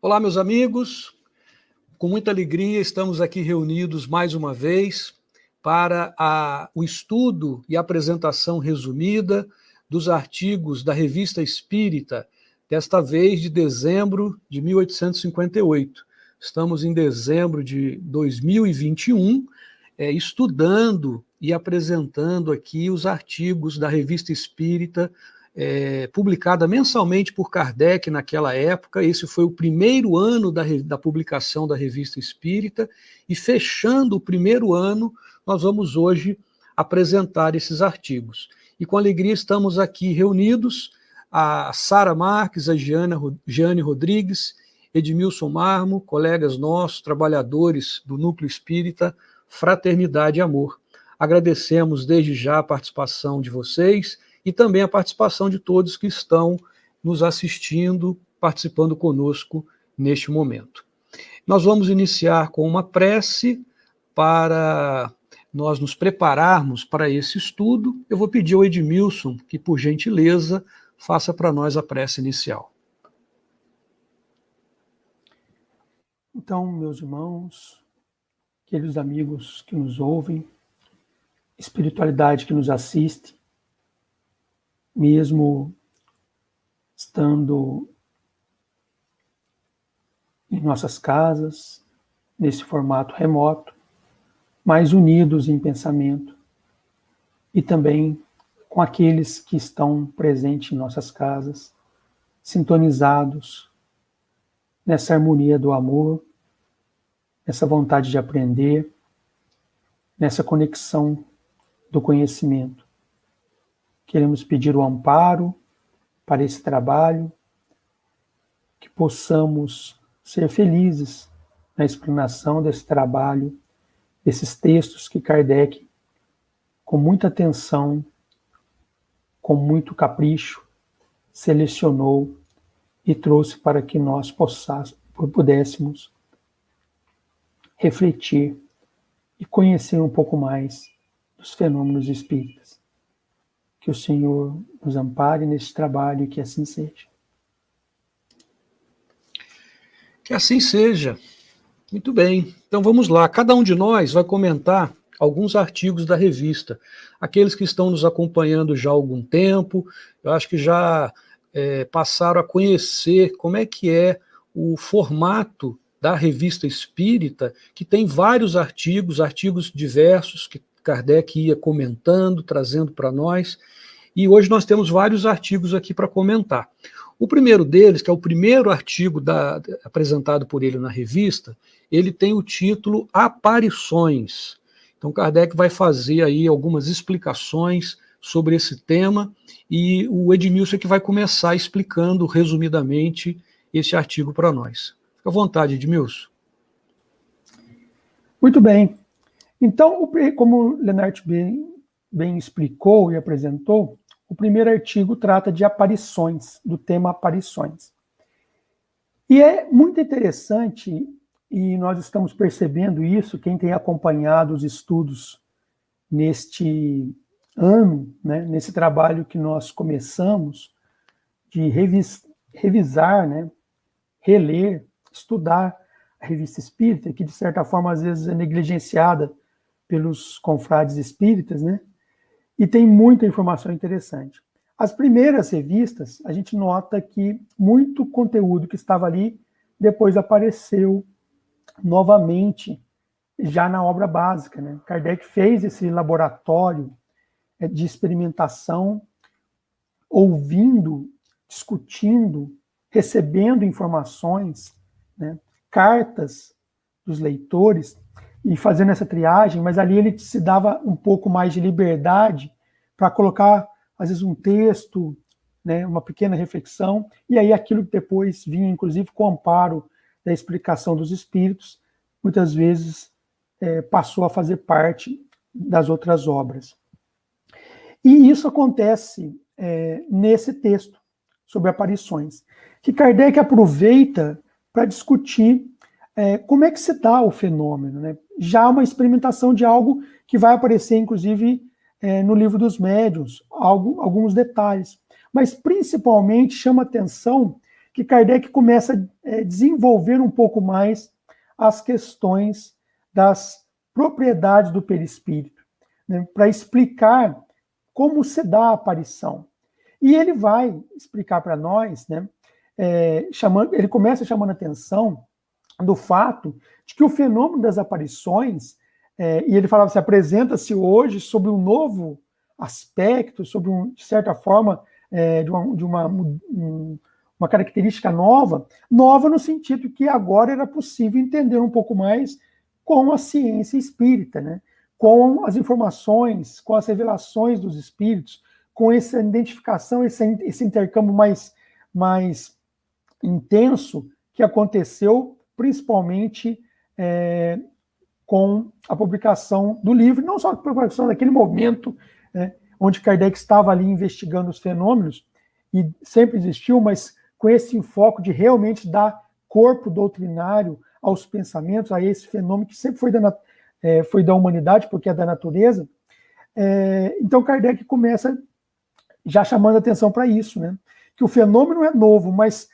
Olá, meus amigos. Com muita alegria estamos aqui reunidos mais uma vez para o estudo e apresentação resumida dos artigos da Revista Espírita, desta vez de dezembro de 1858. Estamos em dezembro de 2021, estudando e apresentando aqui os artigos da Revista Espírita, publicada mensalmente por Kardec naquela época. Esse foi o primeiro ano da publicação da Revista Espírita, e fechando o primeiro ano, nós vamos hoje apresentar esses artigos. E com alegria estamos aqui reunidos, a Sara Marques, a Jeane Rodrigues, Edmilson Marmo, colegas nossos, trabalhadores do Núcleo Espírita Fraternidade e Amor. Agradecemos desde já a participação de vocês e também a participação de todos que estão nos assistindo, participando conosco neste momento. Nós vamos iniciar com uma prece para nós nos prepararmos para esse estudo. Eu vou pedir ao Edmilson que, por gentileza, faça para nós a prece inicial. Então, meus irmãos, queridos amigos que nos ouvem, espiritualidade que nos assiste, mesmo estando em nossas casas, nesse formato remoto, mas unidos em pensamento, e também com aqueles que estão presentes em nossas casas, sintonizados nessa harmonia do amor, nessa vontade de aprender, nessa conexão do conhecimento. Queremos pedir o amparo para esse trabalho, que possamos ser felizes na explanação desse trabalho, desses textos que Kardec, com muita atenção, com muito capricho, selecionou e trouxe para que nós pudéssemos refletir e conhecer um pouco mais dos fenômenos espíritas. Que o Senhor nos ampare nesse trabalho e que assim seja. Que assim seja. Muito bem. Então vamos lá. Cada um de nós vai comentar alguns artigos da revista. Aqueles que estão nos acompanhando já há algum tempo, eu acho que já passaram a conhecer como é que é o formato da Revista Espírita, que tem vários artigos diversos, que Kardec ia comentando, trazendo para nós, e hoje nós temos vários artigos aqui para comentar. O primeiro deles, que é o primeiro artigo apresentado por ele na revista, ele tem o título Aparições. Então Kardec vai fazer aí algumas explicações sobre esse tema, e o Edmilson é que vai começar explicando resumidamente esse artigo para nós. Fica à vontade, Edmilson. Muito bem. Então, como o Lenart bem explicou e apresentou, o primeiro artigo trata de aparições, do tema aparições. E é muito interessante, e nós estamos percebendo isso, quem tem acompanhado os estudos neste ano, né, nesse trabalho que nós começamos, de revisar, né, reler, estudar a Revista Espírita, que de certa forma às vezes é negligenciada pelos confrades espíritas, né? E tem muita informação interessante. As primeiras revistas, a gente nota que muito conteúdo que estava ali depois apareceu novamente já na obra básica, né? Kardec fez esse laboratório de experimentação, ouvindo, discutindo, recebendo informações, né? Cartas dos leitores, e fazendo essa triagem, mas ali ele se dava um pouco mais de liberdade para colocar, às vezes, um texto, né, uma pequena reflexão, e aí aquilo que depois vinha, inclusive, com o amparo da explicação dos espíritos, muitas vezes passou a fazer parte das outras obras. E isso acontece nesse texto, sobre aparições, que Kardec aproveita para discutir como é que se dá o fenômeno, né? Já uma experimentação de algo que vai aparecer, inclusive, no Livro dos Médiuns, alguns detalhes. Mas, principalmente, chama atenção que Kardec começa a desenvolver um pouco mais as questões das propriedades do perispírito, né, para explicar como se dá a aparição. E ele vai explicar para nós, né, ele começa chamando a atenção do fato de que o fenômeno das aparições, e ele falava, se apresenta-se hoje sobre um novo aspecto, sobre de certa forma, de uma característica nova no sentido que agora era possível entender um pouco mais com a ciência espírita, né? Com as informações, com as revelações dos espíritos, com essa identificação, esse intercâmbio mais intenso que aconteceu, principalmente com a publicação do livro, não só a publicação daquele momento, né, onde Kardec estava ali investigando os fenômenos, e sempre existiu, mas com esse enfoque de realmente dar corpo doutrinário aos pensamentos, a esse fenômeno que sempre foi da humanidade, porque é da natureza. Então Kardec começa já chamando a atenção para isso, né? Que o fenômeno é novo, mas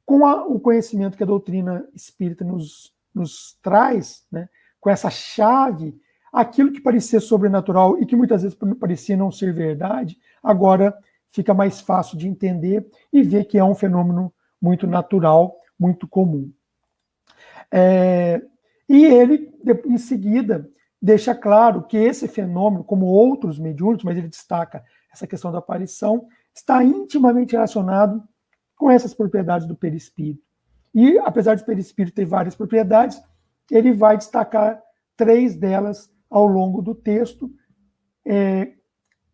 com o conhecimento que a doutrina espírita nos traz, né, com essa chave, aquilo que parecia sobrenatural e que muitas vezes parecia não ser verdade, agora fica mais fácil de entender e ver que é um fenômeno muito natural, muito comum. E ele, em seguida, deixa claro que esse fenômeno, como outros mediúnicos, mas ele destaca essa questão da aparição, está intimamente relacionado com essas propriedades do perispírito. E, apesar do perispírito ter várias propriedades, ele vai destacar 3 delas ao longo do texto,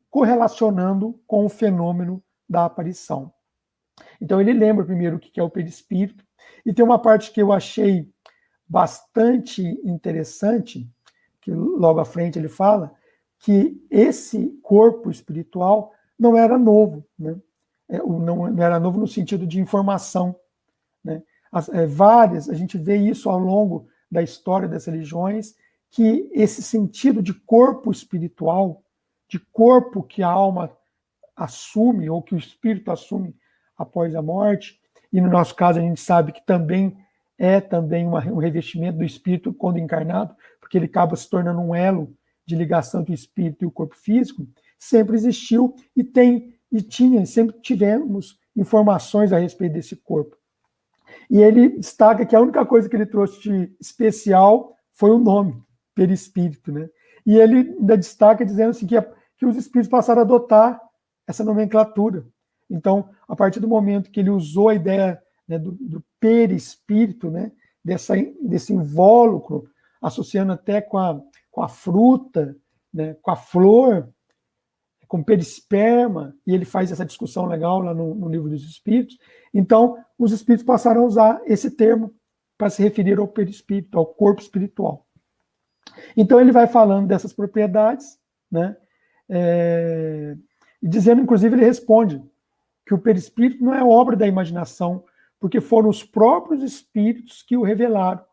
correlacionando com o fenômeno da aparição. Então, ele lembra primeiro o que é o perispírito, e tem uma parte que eu achei bastante interessante, que logo à frente ele fala, que esse corpo espiritual não era novo, né? Não era novo no sentido de informação, né? A gente vê isso ao longo da história das religiões, que esse sentido de corpo espiritual, de corpo que a alma assume, ou que o espírito assume após a morte, e no nosso caso a gente sabe que também um revestimento do espírito quando encarnado, porque ele acaba se tornando um elo de ligação entre o espírito e o corpo físico, sempre existiu sempre tivemos informações a respeito desse corpo. E ele destaca que a única coisa que ele trouxe de especial foi o nome, perispírito, né? E ele ainda destaca dizendo assim, que os espíritos passaram a adotar essa nomenclatura. Então, a partir do momento que ele usou a ideia, né, do perispírito, né, desse invólucro, associando até com a fruta, né, com a flor, com perisperma, e ele faz essa discussão legal lá no Livro dos Espíritos. Então, os espíritos passaram a usar esse termo para se referir ao perispírito, ao corpo espiritual. Então, ele vai falando dessas propriedades, né, e dizendo, inclusive, ele responde que o perispírito não é obra da imaginação, porque foram os próprios espíritos que o revelaram.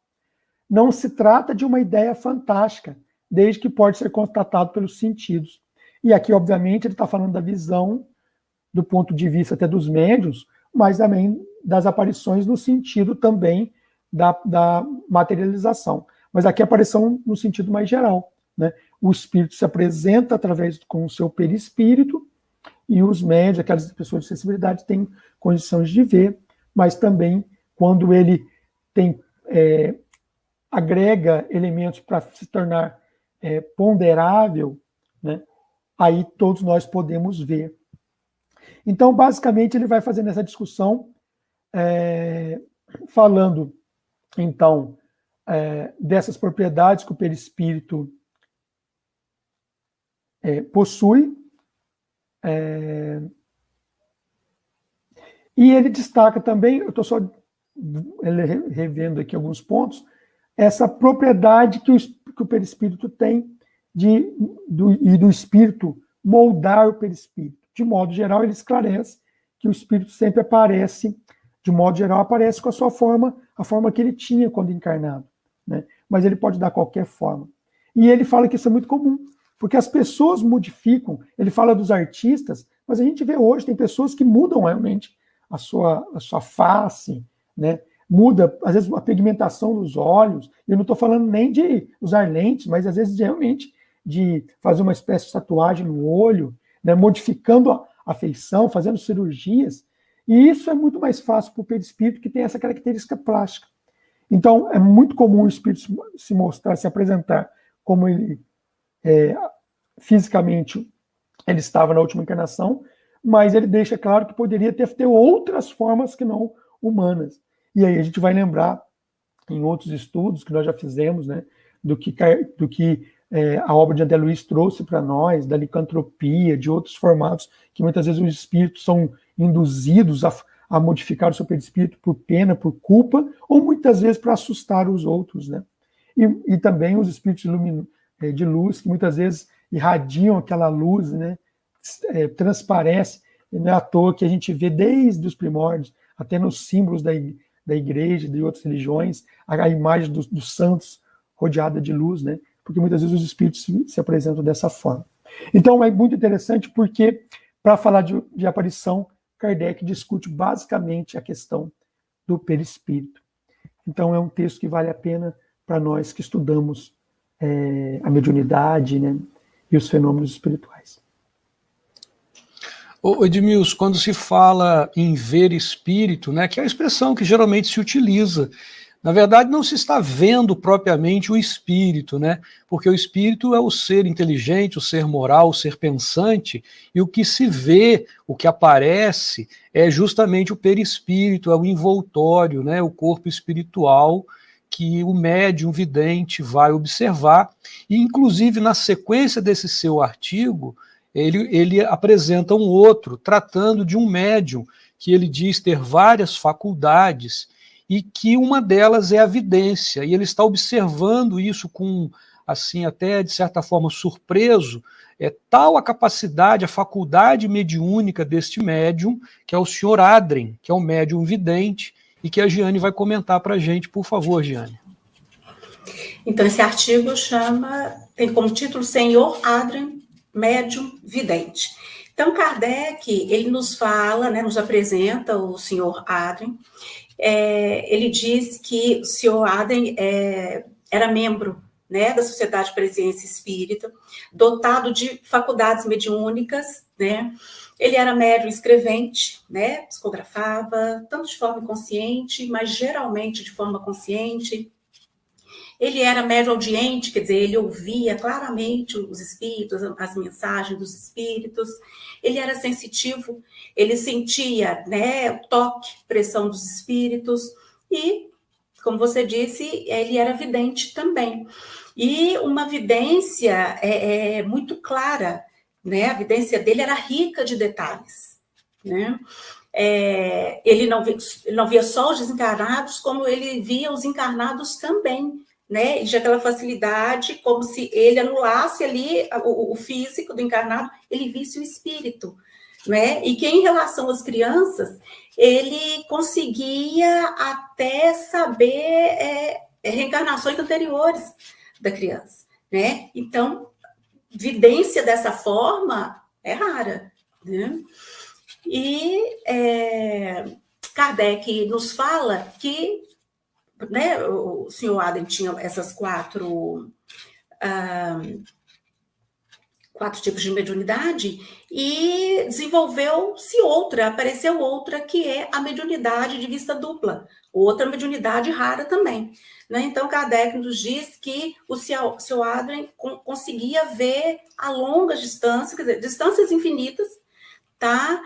Não se trata de uma ideia fantástica, desde que pode ser constatado pelos sentidos. E aqui, obviamente, ele está falando da visão, do ponto de vista até dos médiuns, mas também das aparições no sentido também da materialização. Mas aqui a aparição no sentido mais geral, né? O espírito se apresenta com o seu perispírito, e os médiuns, aquelas pessoas de sensibilidade, têm condições de ver, mas também quando ele agrega elementos para se tornar ponderável, né, aí todos nós podemos ver. Então, basicamente, ele vai fazendo essa discussão, falando, então, dessas propriedades que o perispírito possui, e ele destaca também, eu estou só revendo aqui alguns pontos, essa propriedade que o perispírito tem e do espírito moldar o perispírito. De modo geral, ele esclarece que o espírito sempre aparece, de modo geral, aparece com a sua forma, a forma que ele tinha quando encarnado, né? Mas ele pode dar qualquer forma. E ele fala que isso é muito comum, porque as pessoas modificam, ele fala dos artistas, mas a gente vê hoje, tem pessoas que mudam realmente a sua face, né? Muda, às vezes, a pigmentação dos olhos. Eu não estou falando nem de usar lentes, mas às vezes realmente de fazer uma espécie de tatuagem no olho, né? Modificando a feição, fazendo cirurgias. E isso é muito mais fácil para o perispírito, que tem essa característica plástica. Então, é muito comum o espírito se mostrar, se apresentar como ele fisicamente ele estava na última encarnação, mas ele deixa claro que poderia ter outras formas que não humanas. E aí a gente vai lembrar, em outros estudos que nós já fizemos, né, do que a obra de André Luiz trouxe para nós, da licantropia, de outros formatos, que muitas vezes os espíritos são induzidos a modificar o seu perispírito por pena, por culpa, ou muitas vezes para assustar os outros, né? E também os espíritos de luz, que muitas vezes irradiam aquela luz, né? Transparece, não é à toa que a gente vê desde os primórdios, até nos símbolos da igreja, de outras religiões, a imagem dos santos rodeada de luz, né? Porque muitas vezes os espíritos se apresentam dessa forma. Então é muito interessante porque, para falar de aparição, Kardec discute basicamente a questão do perispírito. Então é um texto que vale a pena para nós que estudamos a mediunidade, né, e os fenômenos espirituais. Edmilson, quando se fala em ver espírito, né, que é a expressão que geralmente se utiliza, na verdade não se está vendo propriamente o espírito, né, porque o espírito é o ser inteligente, o ser moral, o ser pensante, e o que se vê, o que aparece, é justamente o perispírito, é o envoltório, né, o corpo espiritual que o médium vidente vai observar, e inclusive na sequência desse seu artigo, ele apresenta um outro, tratando de um médium, que ele diz ter várias faculdades, e que uma delas é a vidência, e ele está observando isso com, assim, até de certa forma surpreso, tal a capacidade, a faculdade mediúnica deste médium, que é o senhor Adrien, que é um médium vidente, e que a Giane vai comentar para a gente, por favor, Giane. Então, esse artigo tem como título Senhor Adrien, médium vidente. Então, Kardec, ele nos fala, né, nos apresenta o senhor Adrien. Ele diz que o senhor Adrien era membro, né, da Sociedade de Presença Espírita, dotado de faculdades mediúnicas, né? Ele era médium escrevente, né, psicografava, tanto de forma inconsciente, mas geralmente de forma consciente. Ele era médium audiente, quer dizer, ele ouvia claramente os espíritos, as mensagens dos espíritos. Ele era sensitivo, ele sentia, né, o toque, pressão dos espíritos. E, como você disse, ele era vidente também. E uma vidência muito clara, né? A vidência dele era rica de detalhes, né? Ele não via só os desencarnados, como ele via os encarnados também, né? E tinha aquela facilidade, como se ele anulasse ali o físico do encarnado, ele visse o espírito, né? E que em relação às crianças, ele conseguia até saber reencarnações anteriores da criança, né? Então, vidência dessa forma é rara, né? E Kardec nos fala que, né, o senhor Adrien tinha essas quatro tipos de mediunidade e apareceu outra, que é a mediunidade de vista dupla, outra mediunidade rara também, né? Então, Kardec nos diz que o senhor Adrien conseguia ver a longas distâncias, quer dizer, distâncias infinitas, tá?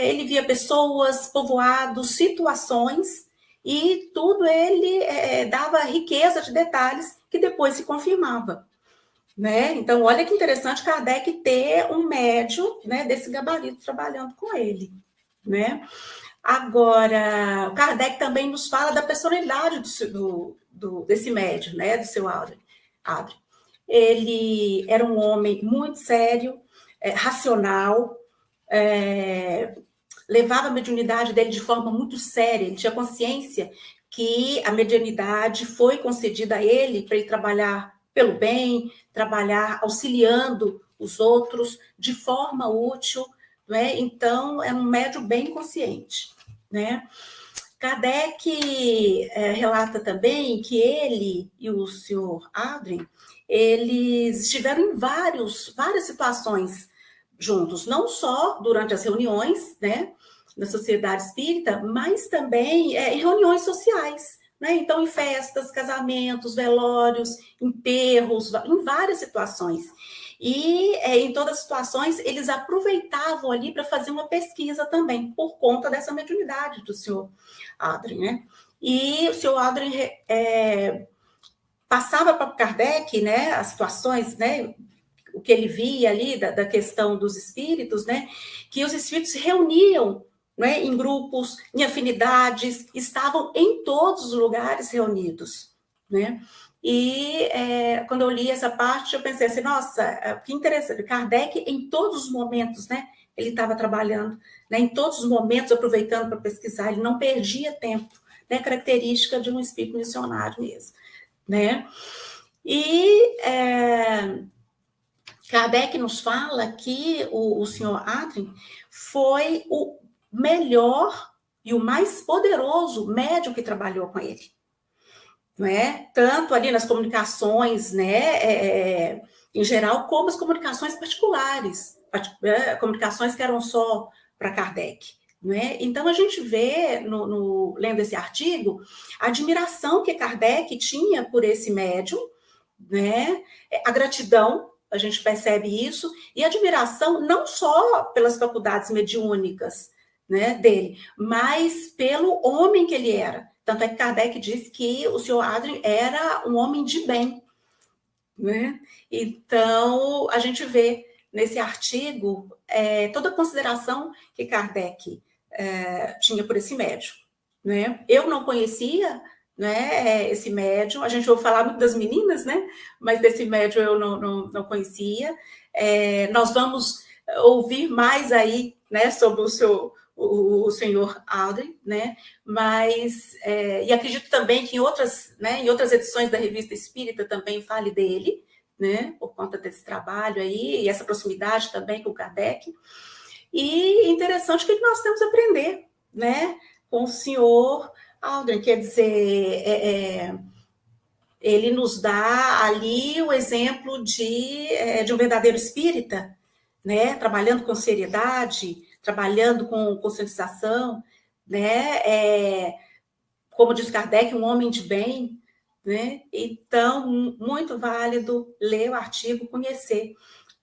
Ele via pessoas, povoados, situações, e tudo ele dava riqueza de detalhes que depois se confirmava, né? Então, olha que interessante Kardec ter um médium, né, desse gabarito trabalhando com ele, né? Agora, Kardec também nos fala da personalidade desse médium, né, do seu Adrien. Ele era um homem muito sério, racional, levava a mediunidade dele de forma muito séria. Ele tinha consciência que a mediunidade foi concedida a ele para ele trabalhar pelo bem, trabalhar auxiliando os outros de forma útil, né? Então, é um médium bem consciente. né? Kardec relata também que ele e o senhor Adrien, eles estiveram em várias situações juntos, não só durante as reuniões, né, da Sociedade Espírita, mas também em reuniões sociais, né? Então, em festas, casamentos, velórios, enterros, em várias situações. E em todas as situações, eles aproveitavam ali para fazer uma pesquisa também, por conta dessa mediunidade do senhor Adrien, né? E o senhor Adrien passava para Kardec, né, as situações, né, o que ele via ali da questão dos espíritos, né, que os espíritos se reuniam, né, em grupos, em afinidades, estavam em todos os lugares reunidos, né? E quando eu li essa parte, eu pensei assim, nossa, que interessante, Kardec em todos os momentos, né, ele estava trabalhando, né, em todos os momentos, aproveitando para pesquisar, ele não perdia tempo, né, característica de um espírito missionário mesmo, né? E Kardec nos fala que o senhor Adrien foi o melhor e o mais poderoso médium que trabalhou com ele, não é? Tanto ali nas comunicações, né, em geral, como as comunicações particulares, comunicações que eram só para Kardec, não é? Então a gente vê lendo esse artigo a admiração que Kardec tinha por esse médium, né? A gratidão, a gente percebe isso, e a admiração não só pelas faculdades mediúnicas, né, dele, mas pelo homem que ele era. Tanto é que Kardec diz que o senhor Adrien era um homem de bem, né? Então, a gente vê nesse artigo toda a consideração que Kardec tinha por esse médium, né? Eu não conhecia, né, esse médium, a gente ouve falar muito das meninas, né? Mas desse médium eu não conhecia. Nós vamos ouvir mais aí, né, sobre o senhor Adrien, né? Mas e acredito também que em outras edições da Revista Espírita também fale dele, né? Por conta desse trabalho aí e essa proximidade também com o Kardec. E interessante que nós temos a aprender, né, com o senhor Adrien, quer dizer, ele nos dá ali o exemplo de um verdadeiro espírita, né, trabalhando com seriedade, trabalhando com conscientização, né, como diz Kardec, um homem de bem, né? Então, muito válido ler o artigo, conhecer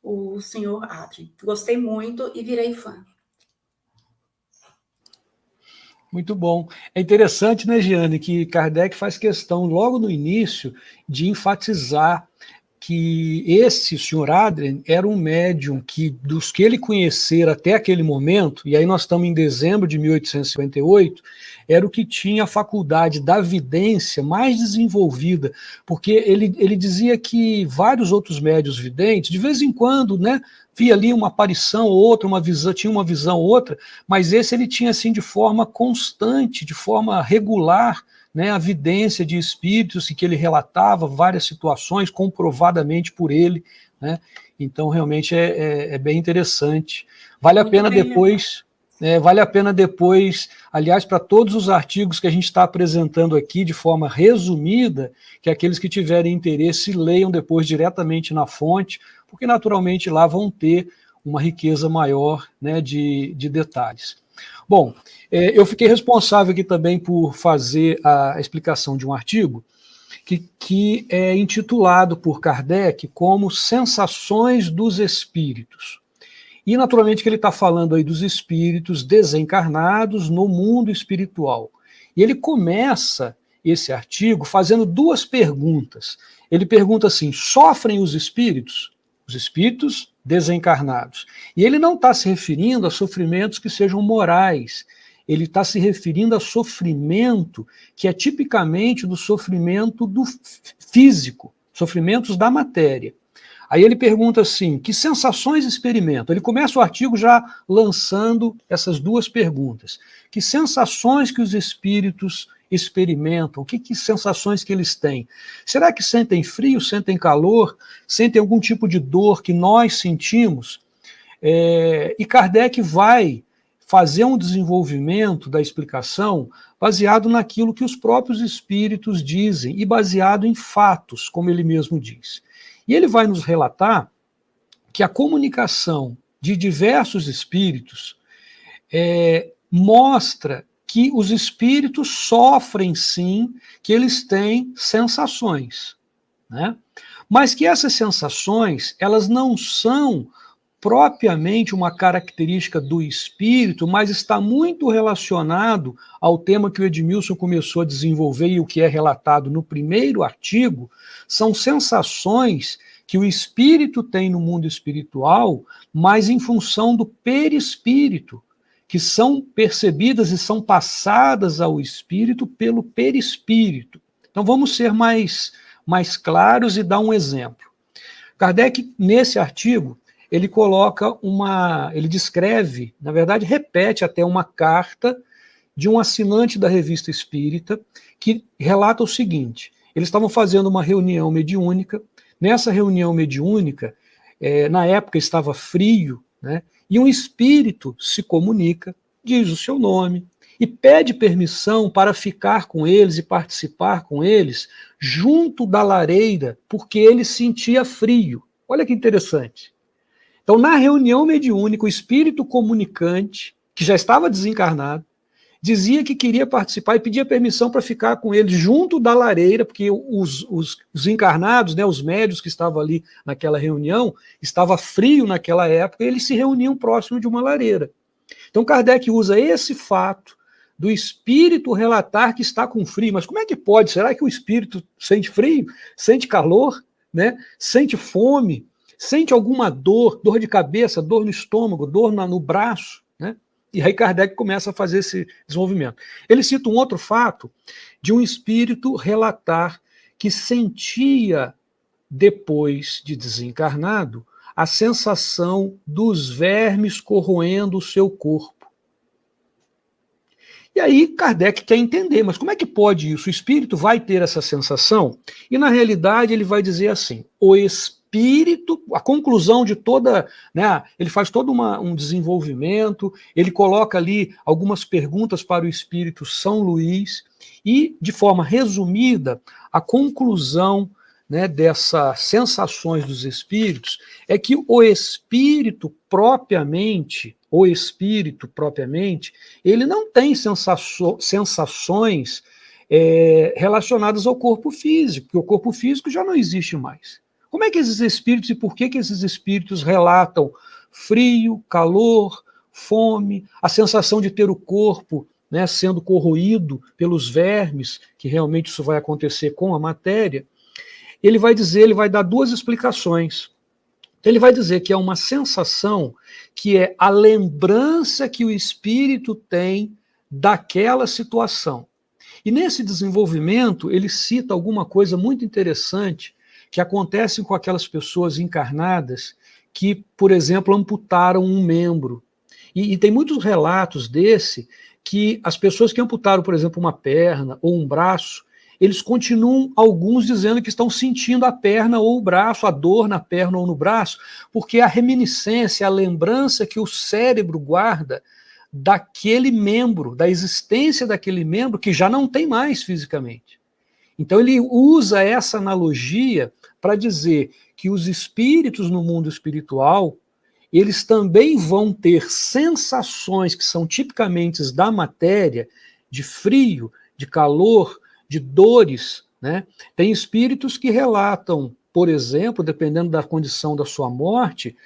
o senhor Adrien. Gostei muito e virei fã. Muito bom. É interessante, né, Giane, que Kardec faz questão, logo no início, de enfatizar que esse senhor Adrien era um médium que, dos que ele conhecera até aquele momento, e aí nós estamos em dezembro de 1858, era o que tinha a faculdade da vidência mais desenvolvida, porque ele dizia que vários outros médiuns videntes, de vez em quando, né, via ali uma aparição ou outra, tinha uma visão ou outra, mas esse ele tinha assim de forma constante, de forma regular, né, a vidência de espíritos que ele relatava, várias situações comprovadamente por ele, né? Então realmente é bem interessante. Vale a pena depois, aliás, para todos os artigos que a gente está apresentando aqui de forma resumida, que aqueles que tiverem interesse leiam depois diretamente na fonte, porque naturalmente lá vão ter uma riqueza maior, né, de detalhes. Bom, eu fiquei responsável aqui também por fazer a explicação de um artigo que é intitulado por Kardec como Sensações dos Espíritos. E naturalmente que ele está falando aí dos espíritos desencarnados no mundo espiritual. E ele começa esse artigo fazendo duas perguntas. Ele pergunta assim, sofrem os espíritos? Os espíritos desencarnados. E ele não está se referindo a sofrimentos que sejam morais, ele está se referindo a sofrimento que é tipicamente do sofrimento do físico, sofrimentos da matéria. Aí ele pergunta assim, que sensações experimentam? Ele começa o artigo já lançando essas duas perguntas. Que sensações que os espíritos experimentam? Que sensações que eles têm? Será que sentem frio, sentem calor, sentem algum tipo de dor que nós sentimos? E Kardec vai fazer um desenvolvimento da explicação baseado naquilo que os próprios espíritos dizem e baseado em fatos, como ele mesmo diz. E ele vai nos relatar que a comunicação de diversos espíritos mostra que os espíritos sofrem sim, que eles têm sensações, né? Mas que essas sensações, elas não são propriamente uma característica do espírito, mas está muito relacionado ao tema que o Edmilson começou a desenvolver e o que é relatado no primeiro artigo, são sensações que o espírito tem no mundo espiritual, mas em função do perispírito, que são percebidas e são passadas ao espírito pelo perispírito. Então vamos ser mais claros e dar um exemplo. Kardec, nesse artigo, ele coloca ele descreve, na verdade, repete até uma carta de um assinante da Revista Espírita, que relata o seguinte: eles estavam fazendo uma reunião mediúnica, nessa reunião mediúnica, na época estava frio, né, e um espírito se comunica, diz o seu nome, e pede permissão para ficar com eles e participar com eles junto da lareira, porque ele sentia frio. Olha que interessante. Então, na reunião mediúnica, o espírito comunicante, que já estava desencarnado, dizia que queria participar e pedia permissão para ficar com eles junto da lareira, porque os encarnados, né, os médios que estavam ali naquela reunião, estava frio naquela época, e eles se reuniam próximo de uma lareira. Então, Kardec usa esse fato do espírito relatar que está com frio. Mas como é que pode? Será que o espírito sente frio? Sente calor? Né? Sente fome? Sente alguma dor de cabeça, dor no estômago, dor no braço, né? E aí Kardec começa a fazer esse desenvolvimento. Ele cita um outro fato de um espírito relatar que sentia, depois de desencarnado, a sensação dos vermes corroendo o seu corpo. E aí Kardec quer entender, mas como é que pode isso? O espírito vai ter essa sensação? E na realidade ele vai dizer assim, o espírito, a conclusão de toda, né, ele faz todo um desenvolvimento, ele coloca ali algumas perguntas para o espírito São Luís, e de forma resumida, a conclusão, né, dessas sensações dos espíritos é que o espírito propriamente, ele não tem sensações relacionadas ao corpo físico, porque o corpo físico já não existe mais. Como é que esses espíritos, e por que esses espíritos relatam frio, calor, fome, a sensação de ter o corpo, né, sendo corroído pelos vermes, que realmente isso vai acontecer com a matéria? Ele vai dar duas explicações. Ele vai dizer que é uma sensação que é a lembrança que o espírito tem daquela situação. E nesse desenvolvimento, ele cita alguma coisa muito interessante que acontece com aquelas pessoas encarnadas que, por exemplo, amputaram um membro. E tem muitos relatos que as pessoas que amputaram, por exemplo, uma perna ou um braço, eles continuam, alguns, dizendo que estão sentindo a perna ou o braço, a dor na perna ou no braço, porque a reminiscência, a lembrança que o cérebro guarda daquele membro, da existência daquele membro que já não tem mais fisicamente. Então ele usa essa analogia para dizer que os espíritos no mundo espiritual, eles também vão ter sensações que são tipicamente da matéria, de frio, de calor, de dores, né? Tem espíritos que relatam, por exemplo, dependendo da condição da sua morte,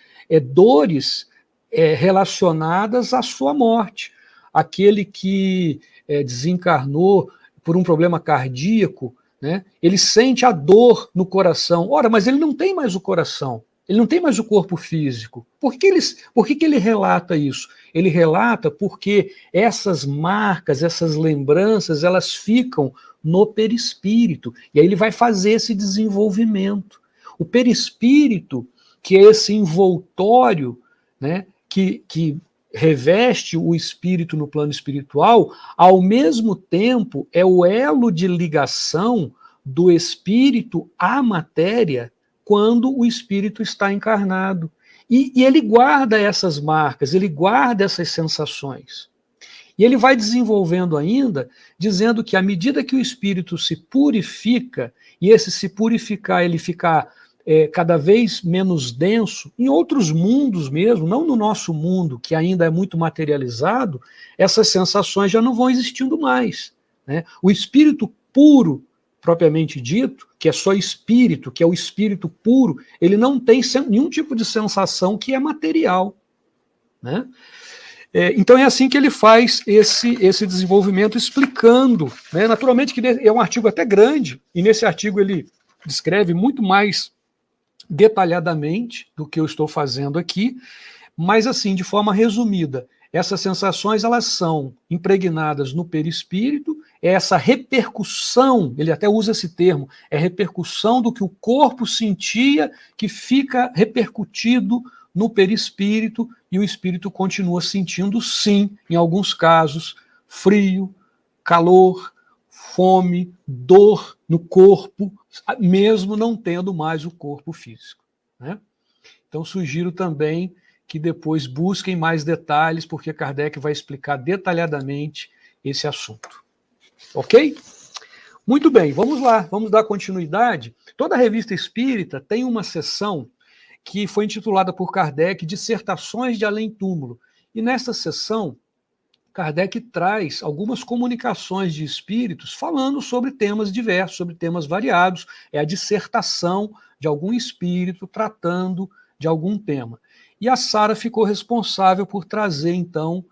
dores relacionadas à sua morte. Aquele que desencarnou por um problema cardíaco, né? Ele sente a dor no coração. Ora, mas ele não tem mais o coração, ele não tem mais o corpo físico. Por que ele relata isso? Ele relata porque essas marcas, essas lembranças, elas ficam no perispírito, e aí ele vai fazer esse desenvolvimento. O perispírito, que é esse envoltório, né, que reveste o espírito no plano espiritual, ao mesmo tempo é o elo de ligação do espírito à matéria, quando o espírito está encarnado. E ele guarda essas marcas, ele guarda essas sensações. E ele vai desenvolvendo ainda, dizendo que à medida que o espírito se purifica, e esse se purificar, ele ficar cada vez menos denso, em outros mundos mesmo, não no nosso mundo, que ainda é muito materializado, essas sensações já não vão existindo mais, né? O espírito puro, propriamente dito, que é só espírito, que é o espírito puro, ele não tem nenhum tipo de sensação que é material, né? Então é assim que ele faz esse desenvolvimento explicando, né? Naturalmente que é um artigo até grande, e nesse artigo ele descreve muito mais detalhadamente do que eu estou fazendo aqui, mas assim, de forma resumida, essas sensações elas são impregnadas no perispírito, essa repercussão, ele até usa esse termo, é repercussão do que o corpo sentia que fica repercutido no perispírito, e o espírito continua sentindo, sim, em alguns casos, frio, calor, fome, dor no corpo, mesmo não tendo mais o corpo físico, né? Então sugiro também que depois busquem mais detalhes, porque Kardec vai explicar detalhadamente esse assunto. Ok? Muito bem, vamos lá, vamos dar continuidade. Toda a revista espírita tem uma seção que foi intitulada por Kardec Dissertações de Além-Túmulo. E nessa seção, Kardec traz algumas comunicações de espíritos falando sobre temas diversos, sobre temas variados. É a dissertação de algum espírito tratando de algum tema. E a Sara ficou responsável por trazer, então,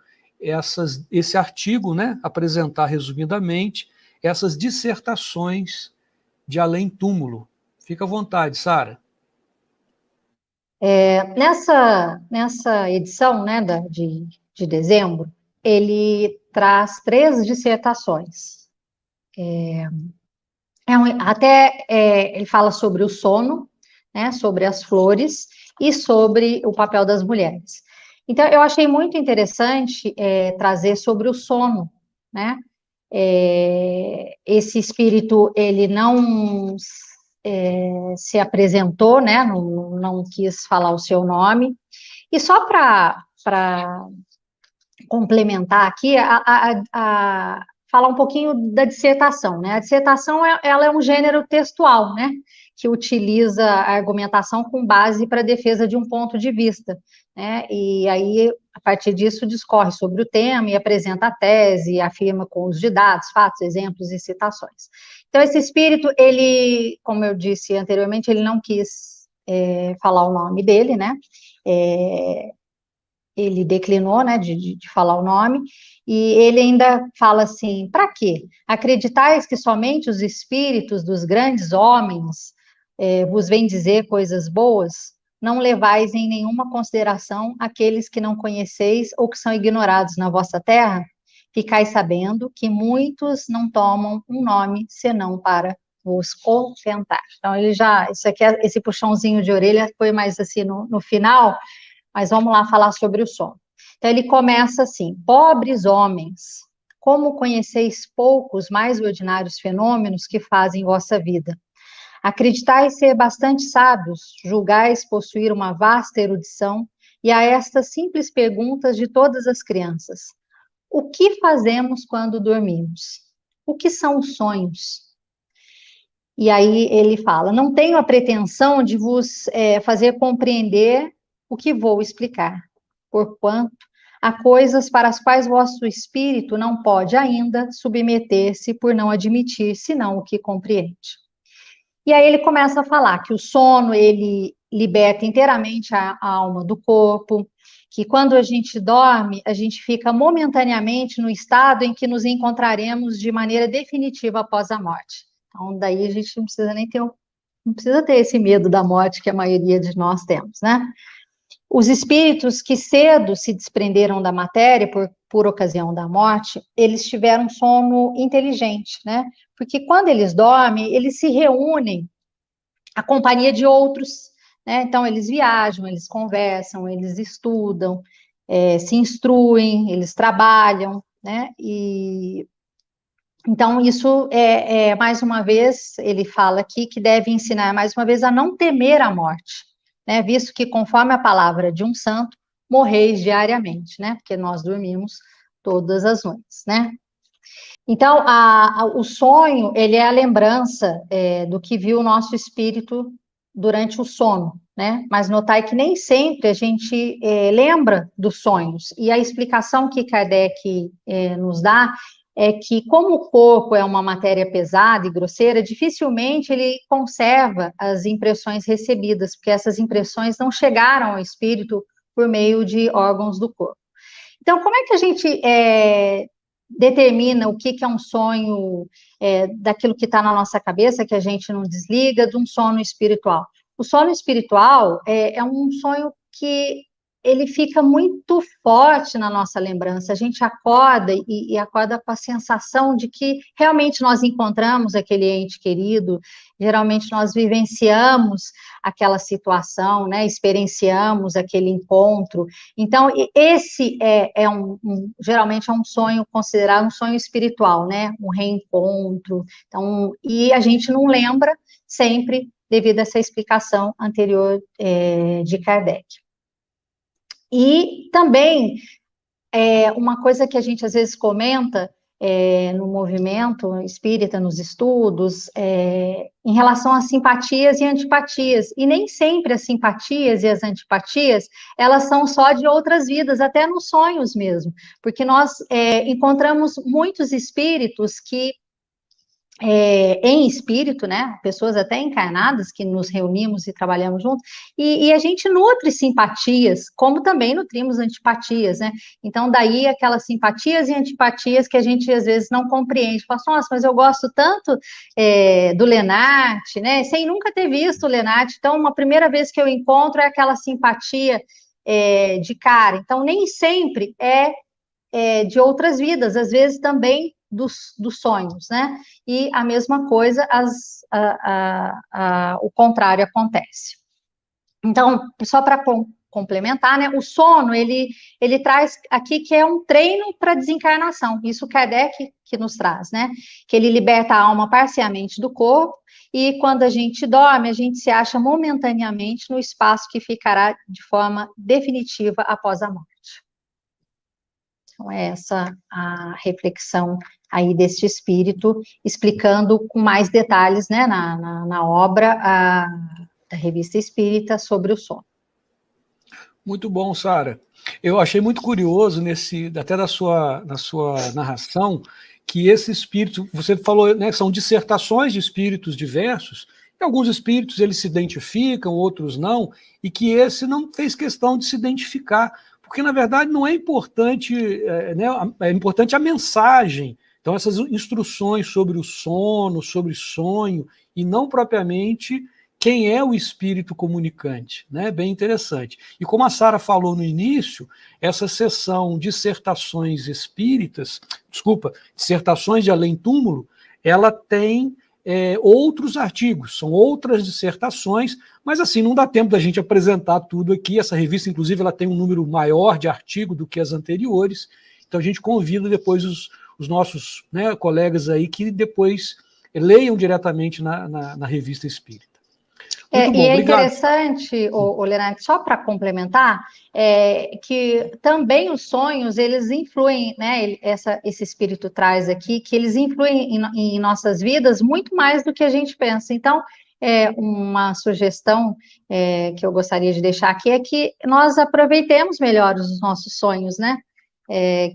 esse artigo, né, apresentar resumidamente essas dissertações de Além-Túmulo. Fica à vontade, Sara. Nessa edição, né, de dezembro, ele traz 3 dissertações. Ele fala sobre o sono, né, sobre as flores e sobre o papel das mulheres. Então, eu achei muito interessante trazer sobre o sono, né? Esse espírito, ele não se apresentou, né? Não quis falar o seu nome. E só para complementar aqui, falar um pouquinho da dissertação, né? A dissertação, ela é um gênero textual, né? Que utiliza a argumentação com base para a defesa de um ponto de vista, né? E aí, a partir disso, discorre sobre o tema e apresenta a tese, afirma com uso de dados, fatos, exemplos e citações. Então, esse espírito, ele, como eu disse anteriormente, ele não quis falar o nome dele, né? Ele declinou, né, de falar o nome, e ele ainda fala assim: para quê? Acreditais que somente os espíritos dos grandes homens vos vêm dizer coisas boas? Não levais em nenhuma consideração aqueles que não conheceis ou que são ignorados na vossa terra? Ficais sabendo que muitos não tomam um nome senão para vos contentar. Então, esse puxãozinho de orelha foi mais assim no final. Mas vamos lá falar sobre o sono. Então, ele começa assim: pobres homens, como conheceis poucos mais ordinários fenômenos que fazem vossa vida? Acreditais ser bastante sábios, julgais possuir uma vasta erudição, e a estas simples perguntas de todas as crianças: o que fazemos quando dormimos? O que são os sonhos? E aí ele fala: não tenho a pretensão de vos fazer compreender o que vou explicar, porquanto há coisas para as quais vosso espírito não pode ainda submeter-se por não admitir, senão o que compreende. E aí ele começa a falar que o sono, ele liberta inteiramente a alma do corpo, que quando a gente dorme, a gente fica momentaneamente no estado em que nos encontraremos de maneira definitiva após a morte. Então, daí a gente não precisa nem não precisa ter esse medo da morte que a maioria de nós temos, né? Os espíritos que cedo se desprenderam da matéria por ocasião da morte, eles tiveram sono inteligente, né? Porque quando eles dormem, eles se reúnem à companhia de outros, né? Então, eles viajam, eles conversam, eles estudam, se instruem, eles trabalham, né? E Então, isso mais uma vez, ele fala aqui que deve ensinar, mais uma vez, a não temer a morte, né? Visto que, conforme a palavra de um santo, morreis diariamente, né? Porque nós dormimos todas as noites, né? Então, o sonho, ele é a lembrança do que viu o nosso espírito durante o sono, né? Mas notai que nem sempre a gente lembra dos sonhos. E a explicação que Kardec nos dá é que, como o corpo é uma matéria pesada e grosseira, dificilmente ele conserva as impressões recebidas, porque essas impressões não chegaram ao espírito por meio de órgãos do corpo. Então, como é que a gente determina o que é um sonho daquilo que está na nossa cabeça, que a gente não desliga, de um sono espiritual? O sono espiritual é um sonho que ele fica muito forte na nossa lembrança. A gente acorda e acorda com a sensação de que realmente nós encontramos aquele ente querido, geralmente nós vivenciamos aquela situação, né? Experienciamos aquele encontro. Então, esse geralmente é um sonho considerado um sonho espiritual, né? Um reencontro. Então, e a gente não lembra sempre devido a essa explicação anterior de Kardec. E também, uma coisa que a gente às vezes comenta no movimento espírita, nos estudos, em relação às simpatias e antipatias. E nem sempre as simpatias e as antipatias, elas são só de outras vidas, até nos sonhos mesmo. Porque nós encontramos muitos espíritos que em espírito, né, pessoas até encarnadas que nos reunimos e trabalhamos juntos, e a gente nutre simpatias, como também nutrimos antipatias, né, então daí aquelas simpatias e antipatias que a gente às vezes não compreende, fala assim, nossa, mas eu gosto tanto do Lenart, né, sem nunca ter visto o Lenart, então uma primeira vez que eu encontro é aquela simpatia de cara, então nem sempre de outras vidas, às vezes também dos sonhos, né? E a mesma coisa, o contrário acontece. Então, só para complementar, né? O sono, ele traz aqui que é um treino para desencarnação. Isso Kardec que nos traz, né? Que ele liberta a alma parcialmente do corpo e quando a gente dorme, a gente se acha momentaneamente no espaço que ficará de forma definitiva após a morte. Então, é essa a reflexão aí deste espírito, explicando com mais detalhes, né, na obra da Revista Espírita sobre o sono. Muito bom, Sara. Eu achei muito curioso até na sua narração, que esse espírito, você falou, né, são dissertações de espíritos diversos, e alguns espíritos eles se identificam, outros não, e que esse não fez questão de se identificar, porque, na verdade, não é importante, né, é importante a mensagem. Então, essas instruções sobre o sono, sobre sonho, e não propriamente quem é o espírito comunicante, né? Bem interessante. E como a Sara falou no início, essa sessão dissertações espíritas, dissertações de além-túmulo, ela tem outros artigos, são outras dissertações, mas assim, não dá tempo da gente apresentar tudo aqui. Essa revista, inclusive, ela tem um número maior de artigos do que as anteriores, então a gente convida depois os nossos, né, colegas aí que depois leiam diretamente na Revista Espírita. Muito bom, e é obrigado. interessante, Lenart, só para complementar, que também os sonhos, eles influem, né, esse espírito traz aqui, que eles influem em nossas vidas muito mais do que a gente pensa. Então, uma sugestão que eu gostaria de deixar aqui é que nós aproveitemos melhor os nossos sonhos, né?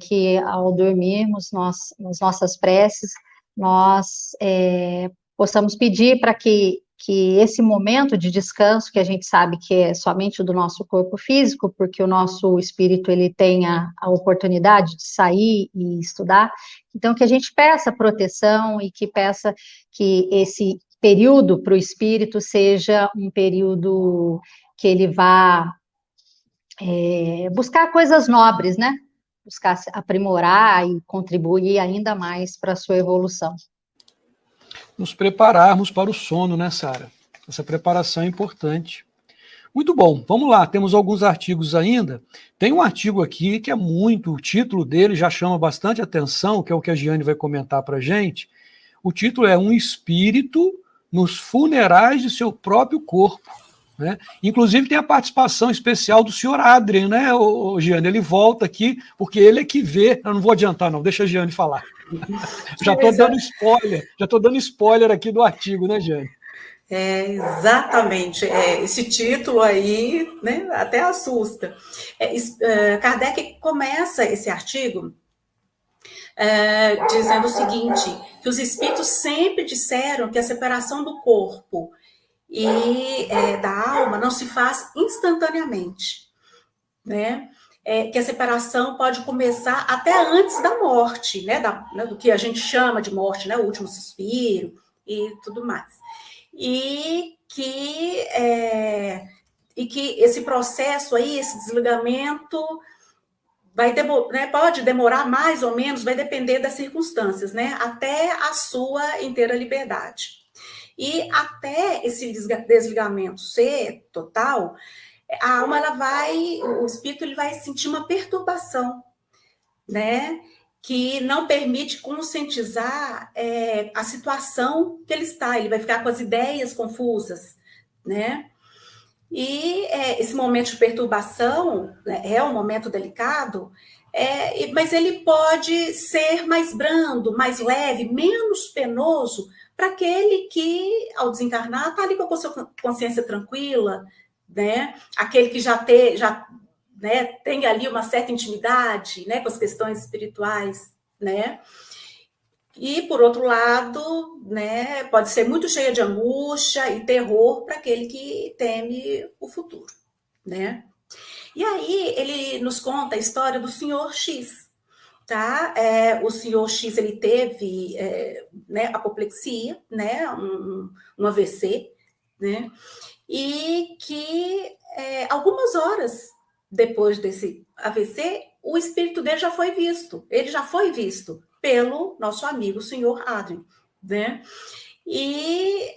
Que ao dormirmos, nas nossas preces, nós possamos pedir para que esse momento de descanso, que a gente sabe que é somente do nosso corpo físico, porque o nosso espírito ele tem a oportunidade de sair e estudar, então que a gente peça proteção e que peça que esse período para o espírito seja um período que ele vá buscar coisas nobres, né? Buscar se aprimorar e contribuir ainda mais para a sua evolução. Nos prepararmos para o sono, né, Sara? Essa preparação é importante. Muito bom, vamos lá, temos alguns artigos ainda. Tem um artigo aqui que é muito, o título dele já chama bastante atenção, que é o que a Giane vai comentar para a gente. O título é Um Espírito nos Funerais de Seu Próprio Corpo. Né? Inclusive tem a participação especial do senhor Adrien, né, Giane? Ele volta aqui, porque ele é que vê. Eu não vou adiantar, não, deixa a Giane falar. Já estou dando spoiler aqui do artigo, né, Giane? Exatamente. Esse título aí, né, até assusta. Kardec começa esse artigo dizendo o seguinte, que os espíritos sempre disseram que a separação do corpo e da alma não se faz instantaneamente, né? Que a separação pode começar até antes da morte, né? Do que a gente chama de morte, né? O último suspiro e tudo mais. E que esse processo aí, esse desligamento pode demorar mais ou menos, vai depender das circunstâncias, né? Até a sua inteira liberdade. E até esse desligamento ser total, a alma, o espírito, ele vai sentir uma perturbação, né? Que não permite conscientizar a situação que ele está, ele vai ficar com as ideias confusas, né? E esse momento de perturbação, né, é um momento delicado, mas ele pode ser mais brando, mais leve, menos penoso para aquele que, ao desencarnar, está ali com a sua consciência tranquila, né? Aquele que já tem ali uma certa intimidade, né, com as questões espirituais, né? E, por outro lado, né, pode ser muito cheia de angústia e terror para aquele que teme o futuro, né? E aí ele nos conta a história do senhor X, tá? O senhor X, ele teve apoplexia, né, um AVC, né? E que algumas horas depois desse AVC, o espírito dele já foi visto, ele já foi visto pelo nosso amigo, o senhor Adrien, né? E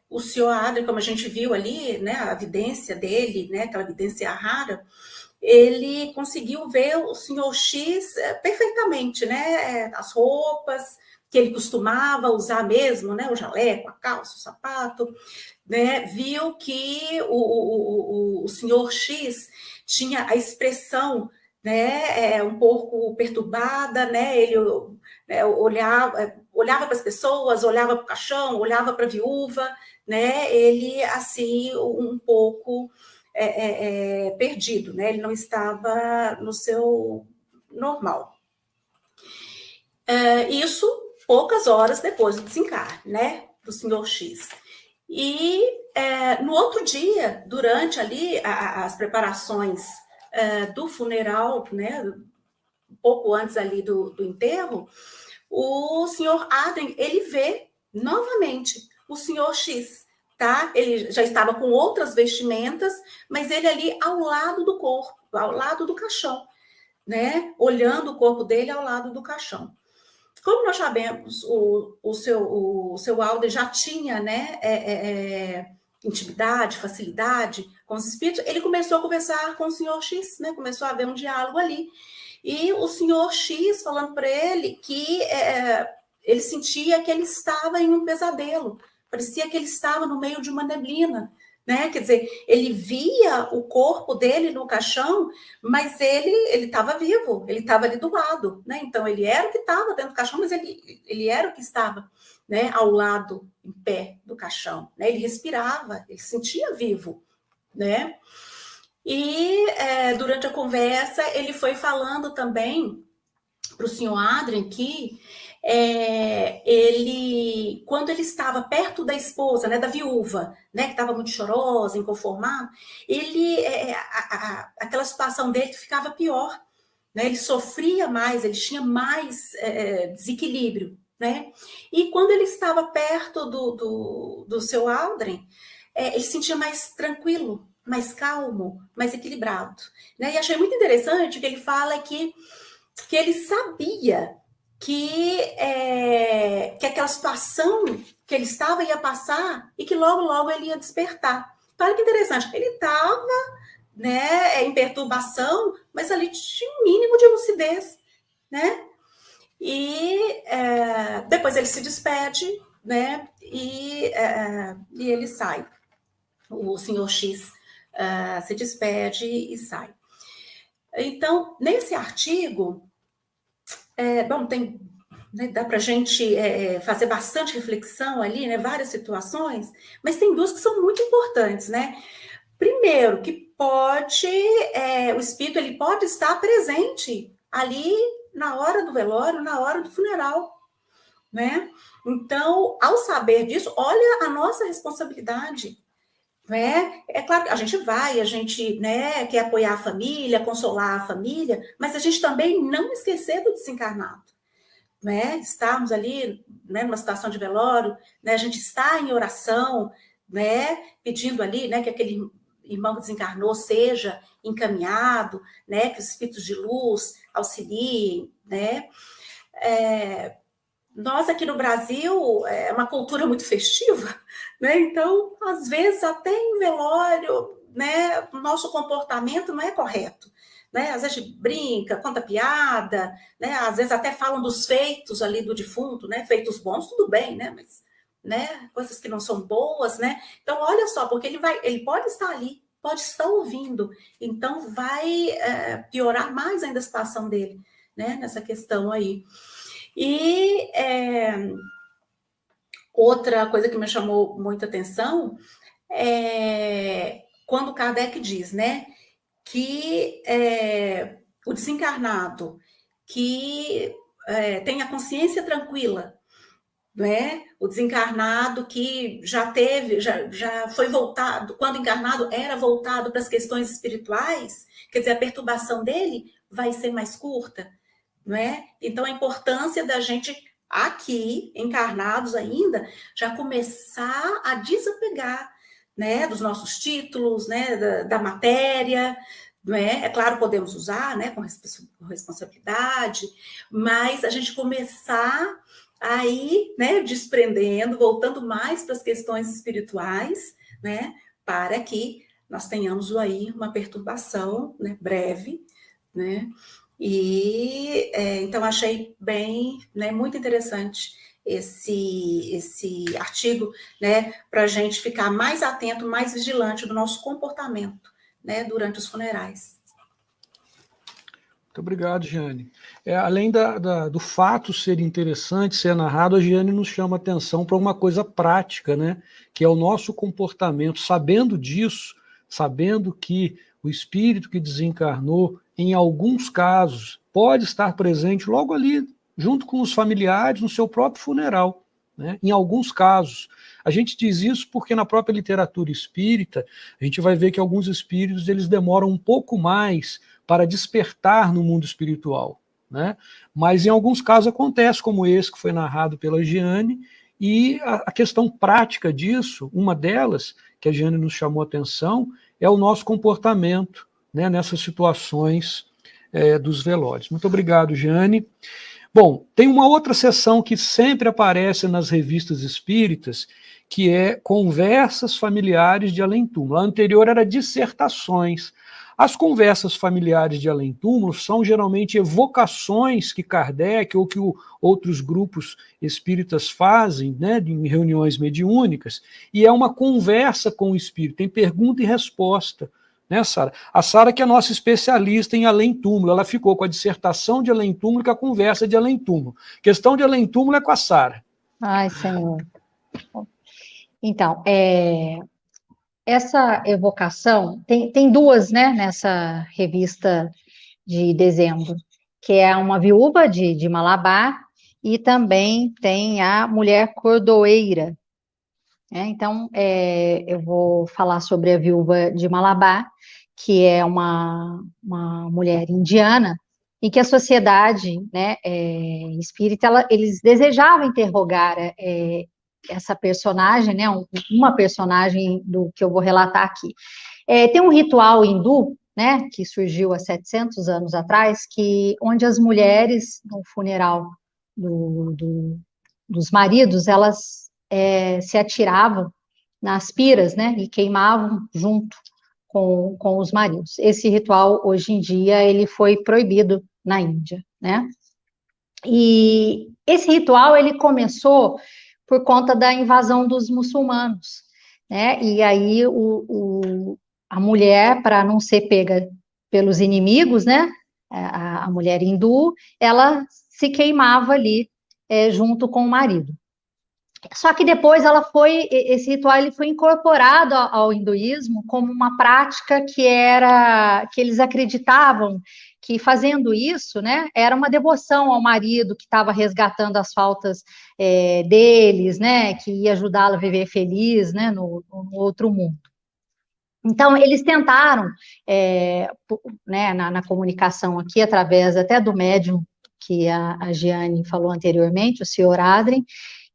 o senhor Adrien, como a gente viu ali, né, a evidência dele, né, aquela evidência rara, ele conseguiu ver o senhor X perfeitamente, né? As roupas que ele costumava usar mesmo, né? O jaleco, a calça, o sapato, né? Viu que o senhor X tinha a expressão, né, um pouco perturbada, né? Ele olhava para as pessoas, olhava para o caixão, olhava para a viúva, né? Ele assim um pouco perdido, né? Ele não estava no seu normal. Isso poucas horas depois do desencarne, né, do senhor X. E no outro dia, durante ali as preparações do funeral, né, um pouco antes ali do enterro, o senhor Adrien, ele vê novamente o senhor X, tá? Ele já estava com outras vestimentas, mas ele ali ao lado do corpo, ao lado do caixão, né? Olhando o corpo dele ao lado do caixão. Como nós sabemos, o seu Adrien já tinha, né, intimidade, facilidade com os espíritos, ele começou a conversar com o senhor X, né? Começou a haver um diálogo ali. E o senhor X falando para ele que ele sentia que ele estava em um pesadelo, parecia que ele estava no meio de uma neblina, né? Quer dizer, ele via o corpo dele no caixão, mas ele estava vivo, ele estava ali do lado, né? Então, ele era o que estava dentro do caixão, mas ele era o que estava, né, ao lado, em pé do caixão, né? Ele respirava, ele se sentia vivo, né? E durante a conversa, ele foi falando também para o senhor Adrien que quando ele estava perto da esposa, né, da viúva, né, que estava muito chorosa, inconformada, aquela situação dele ficava pior, né, ele sofria mais, ele tinha mais desequilíbrio, né, e quando ele estava perto do seu Adrien, ele se sentia mais tranquilo, mais calmo, mais equilibrado, né, e achei muito interessante que ele fala que ele sabia que aquela situação que ele estava ia passar e que logo, logo ele ia despertar. Então, olha que interessante, ele estava, né, em perturbação, mas ali tinha um mínimo de lucidez, né? E depois ele se despede, né? E ele sai. O senhor X se despede e sai. Então, nesse artigo, tem, né, dá para a gente fazer bastante reflexão ali, né? Várias situações, mas tem duas que são muito importantes, né? Primeiro, que o espírito ele pode estar presente ali na hora do velório, na hora do funeral, né? Então, ao saber disso, olha a nossa responsabilidade, né? É claro que a gente, né, quer apoiar a família, consolar a família, mas a gente também não esquecer do desencarnado, né? Estarmos ali, né, numa situação de velório, né, a gente está em oração, né, pedindo ali, né, que aquele irmão que desencarnou seja encaminhado, né, que os espíritos de luz auxiliem, né? Nós aqui no Brasil é uma cultura muito festiva, né? Então, às vezes, até em velório, né, o nosso comportamento não é correto, né? Às vezes a gente brinca, conta piada, né? Às vezes até falam dos feitos ali do defunto, né? Feitos bons, tudo bem, né? Mas, né? Coisas que não são boas, né? Então, olha só, porque ele pode estar ali, pode estar ouvindo, então vai piorar mais ainda a situação dele, né? Nessa questão aí. E outra coisa que me chamou muita atenção é quando Kardec diz, né, que o desencarnado que tem a consciência tranquila, né, o desencarnado que já foi voltado, quando encarnado era voltado para as questões espirituais, quer dizer, a perturbação dele vai ser mais curta, não é? Então, a importância da gente, aqui, encarnados ainda, já começar a desapegar, né, dos nossos títulos, né, da matéria, não é? É claro, podemos usar, né, com responsabilidade, mas a gente começar aí, né, desprendendo, voltando mais para as questões espirituais, né, para que nós tenhamos aí uma perturbação, né, breve, né? E então achei bem, né, muito interessante esse artigo, né, para a gente ficar mais atento, mais vigilante do nosso comportamento, né, durante os funerais. Muito obrigado, Giane. Além do fato ser interessante, ser narrado, a Giane nos chama atenção para uma coisa prática, né, que é o nosso comportamento. Sabendo disso, sabendo que o espírito que desencarnou, em alguns casos, pode estar presente logo ali, junto com os familiares, no seu próprio funeral, né? Em alguns casos. A gente diz isso porque na própria literatura espírita, a gente vai ver que alguns espíritos eles demoram um pouco mais para despertar no mundo espiritual, né? Mas em alguns casos acontece, como esse que foi narrado pela Giane, e a questão prática disso, uma delas, que a Giane nos chamou a atenção, é o nosso comportamento, né, nessas situações dos velórios. Muito obrigado, Giane. Bom, tem uma outra seção que sempre aparece nas revistas espíritas, que é Conversas Familiares de Além-Túmulo. A anterior era Dissertações. As conversas familiares de além-túmulo são geralmente evocações que Kardec ou que outros grupos espíritas fazem, né, em reuniões mediúnicas, e é uma conversa com o espírito, tem pergunta e resposta, né, Sara? A Sara, que é nossa especialista em além-túmulo, ela ficou com a dissertação de além-túmulo e com a conversa de além-túmulo. Questão de além-túmulo é com a Sara. Ai, Senhor. Então, essa evocação, tem duas, né, nessa revista de dezembro, que é uma viúva de Malabar e também tem a mulher cordoeira. Então, eu vou falar sobre a viúva de Malabar, que é uma mulher indiana, e que a sociedade, né, espírita, eles desejavam interrogar essa personagem, né, uma personagem do que eu vou relatar aqui. Tem um ritual hindu, né, que surgiu há 700 anos atrás, onde as mulheres, no funeral dos maridos, elas se atiravam nas piras, né, e queimavam junto com os maridos. Esse ritual, hoje em dia, ele foi proibido na Índia, né? E esse ritual, ele começou por conta da invasão dos muçulmanos, né? E aí a mulher, para não ser pega pelos inimigos, né? A mulher hindu, ela se queimava ali junto com o marido. Só que depois esse ritual ele foi incorporado ao hinduísmo como uma prática que eles acreditavam que fazendo isso, né, era uma devoção ao marido que estava resgatando as faltas deles, né, que ia ajudá-lo a viver feliz, né, no outro mundo. Então, eles tentaram, né, na comunicação aqui, através até do médium que a Giane falou anteriormente, o senhor Adrien,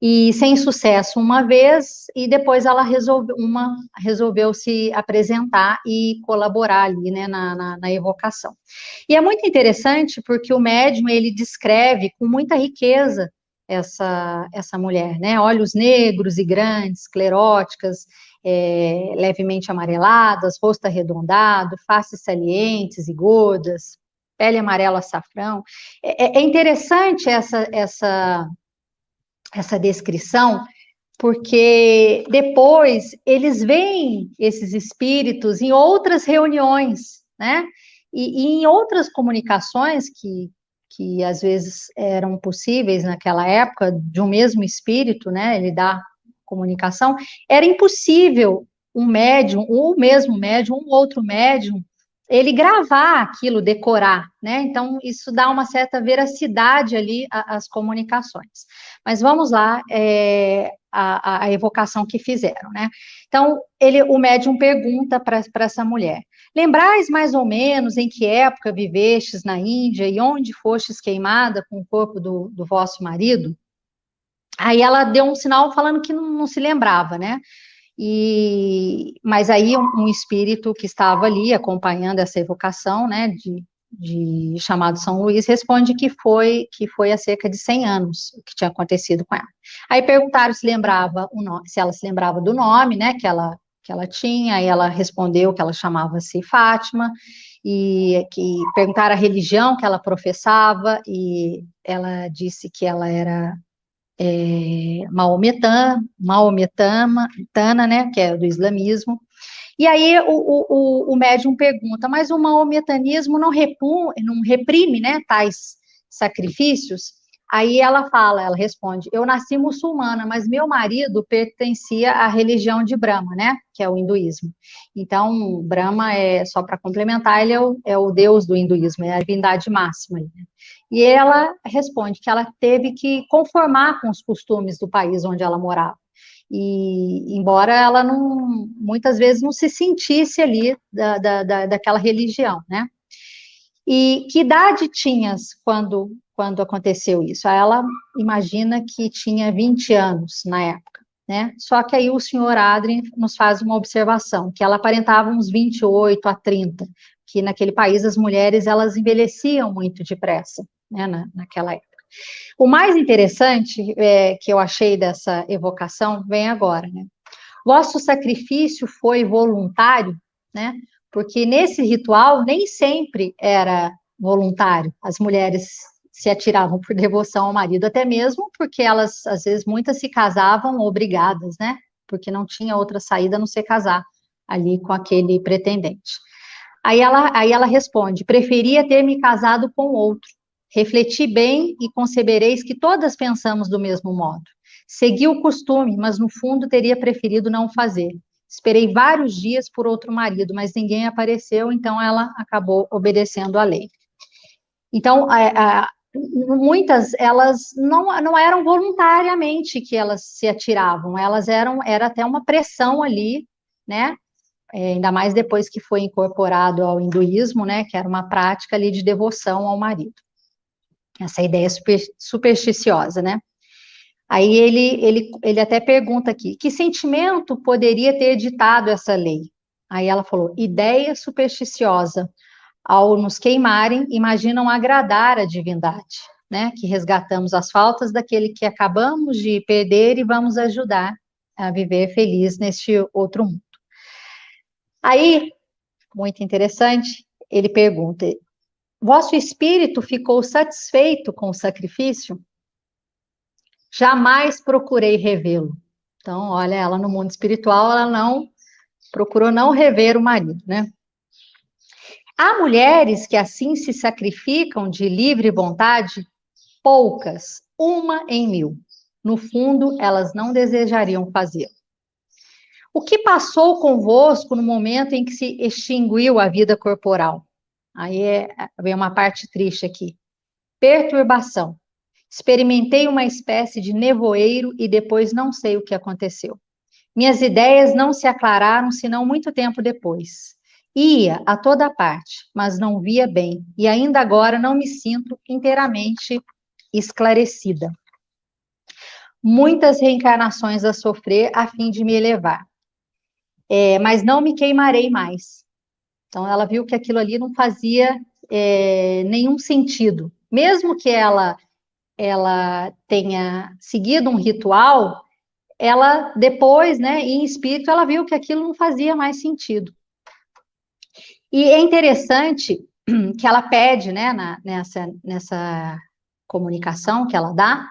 e sem sucesso uma vez, e depois ela resolveu se apresentar e colaborar ali, né, na evocação. E é muito interessante porque o médium, ele descreve com muita riqueza essa mulher, né, olhos negros e grandes, escleróticas, levemente amareladas, rosto arredondado, faces salientes e gordas, pele amarelo açafrão. É interessante essa descrição, porque depois eles veem esses espíritos em outras reuniões, né? E em outras comunicações que às vezes eram possíveis naquela época, de um mesmo espírito, né? Ele dá comunicação, era impossível um médium, ou o mesmo médium, um outro médium, ele gravar aquilo, decorar, né? Então, isso dá uma certa veracidade ali às comunicações. Mas vamos lá, a evocação que fizeram, né? Então, o médium pergunta para essa mulher: lembrais mais ou menos em que época vivestes na Índia e onde fostes queimada com o corpo do vosso marido? Aí ela deu um sinal falando que não se lembrava, né? Mas aí um espírito que estava ali acompanhando essa evocação, né, chamado São Luís, responde que foi há cerca de 100 anos o que tinha acontecido com ela. Aí perguntaram se ela se lembrava do nome, né, que ela tinha, aí ela respondeu que ela chamava-se Fátima, e que perguntaram a religião que ela professava, e ela disse que ela era maometana, né, que é do islamismo. E aí o médium pergunta: mas o maometanismo não reprime, né, tais sacrifícios? Aí ela responde: eu nasci muçulmana, mas meu marido pertencia à religião de Brahma, né, que é o hinduísmo. Então, Brahma, só para complementar, ele é o deus do hinduísmo, é a divindade máxima, né? E ela responde que ela teve que conformar com os costumes do país onde ela morava. E embora ela muitas vezes não se sentisse ali daquela religião, né? E que idade tinhas quando aconteceu isso? Ela imagina que tinha 20 anos na época, né? Só que aí o senhor Adrien nos faz uma observação, que ela aparentava uns 28 a 30, que naquele país as mulheres, elas envelheciam muito depressa, né, naquela época. O mais interessante que eu achei dessa evocação vem agora, né? Vosso sacrifício foi voluntário, né? Porque nesse ritual nem sempre era voluntário. As mulheres se atiravam por devoção ao marido, até mesmo porque elas, às vezes, muitas se casavam obrigadas, né? Porque não tinha outra saída a não ser casar ali com aquele pretendente. Aí ela responde: preferia ter me casado com outro. Refleti bem e concebereis que todas pensamos do mesmo modo. Segui o costume, mas no fundo teria preferido não fazer. Esperei vários dias por outro marido, mas ninguém apareceu, então ela acabou obedecendo à lei. Então, muitas, elas não eram voluntariamente que elas se atiravam, era até uma pressão ali, né? Ainda mais depois que foi incorporado ao hinduísmo, né? Que era uma prática ali de devoção ao marido. Essa ideia supersticiosa, né? Aí ele até pergunta aqui: que sentimento poderia ter ditado essa lei? Aí ela falou: ideia supersticiosa. Ao nos queimarem, imaginam agradar a divindade, né? Que resgatamos as faltas daquele que acabamos de perder e vamos ajudar a viver feliz neste outro mundo. Aí, muito interessante, ele pergunta: vosso espírito ficou satisfeito com o sacrifício? Jamais procurei revê-lo. Então, olha, ela no mundo espiritual, ela não procurou não rever o marido, né? Há mulheres que assim se sacrificam de livre vontade? Poucas, 1 em 1000. No fundo, elas não desejariam fazê-lo. O que passou convosco no momento em que se extinguiu a vida corporal? Aí vem uma parte triste aqui. Perturbação. Experimentei uma espécie de nevoeiro e depois não sei o que aconteceu. Minhas ideias não se aclararam senão muito tempo depois. Ia a toda parte, mas não via bem, e ainda agora não me sinto inteiramente esclarecida. Muitas reencarnações a sofrer a fim de me elevar, mas não me queimarei mais. Então, ela viu que aquilo ali não fazia nenhum sentido. Mesmo que ela tenha seguido um ritual, ela depois, né, em espírito, ela viu que aquilo não fazia mais sentido. E é interessante que ela pede, né, nessa comunicação que ela dá,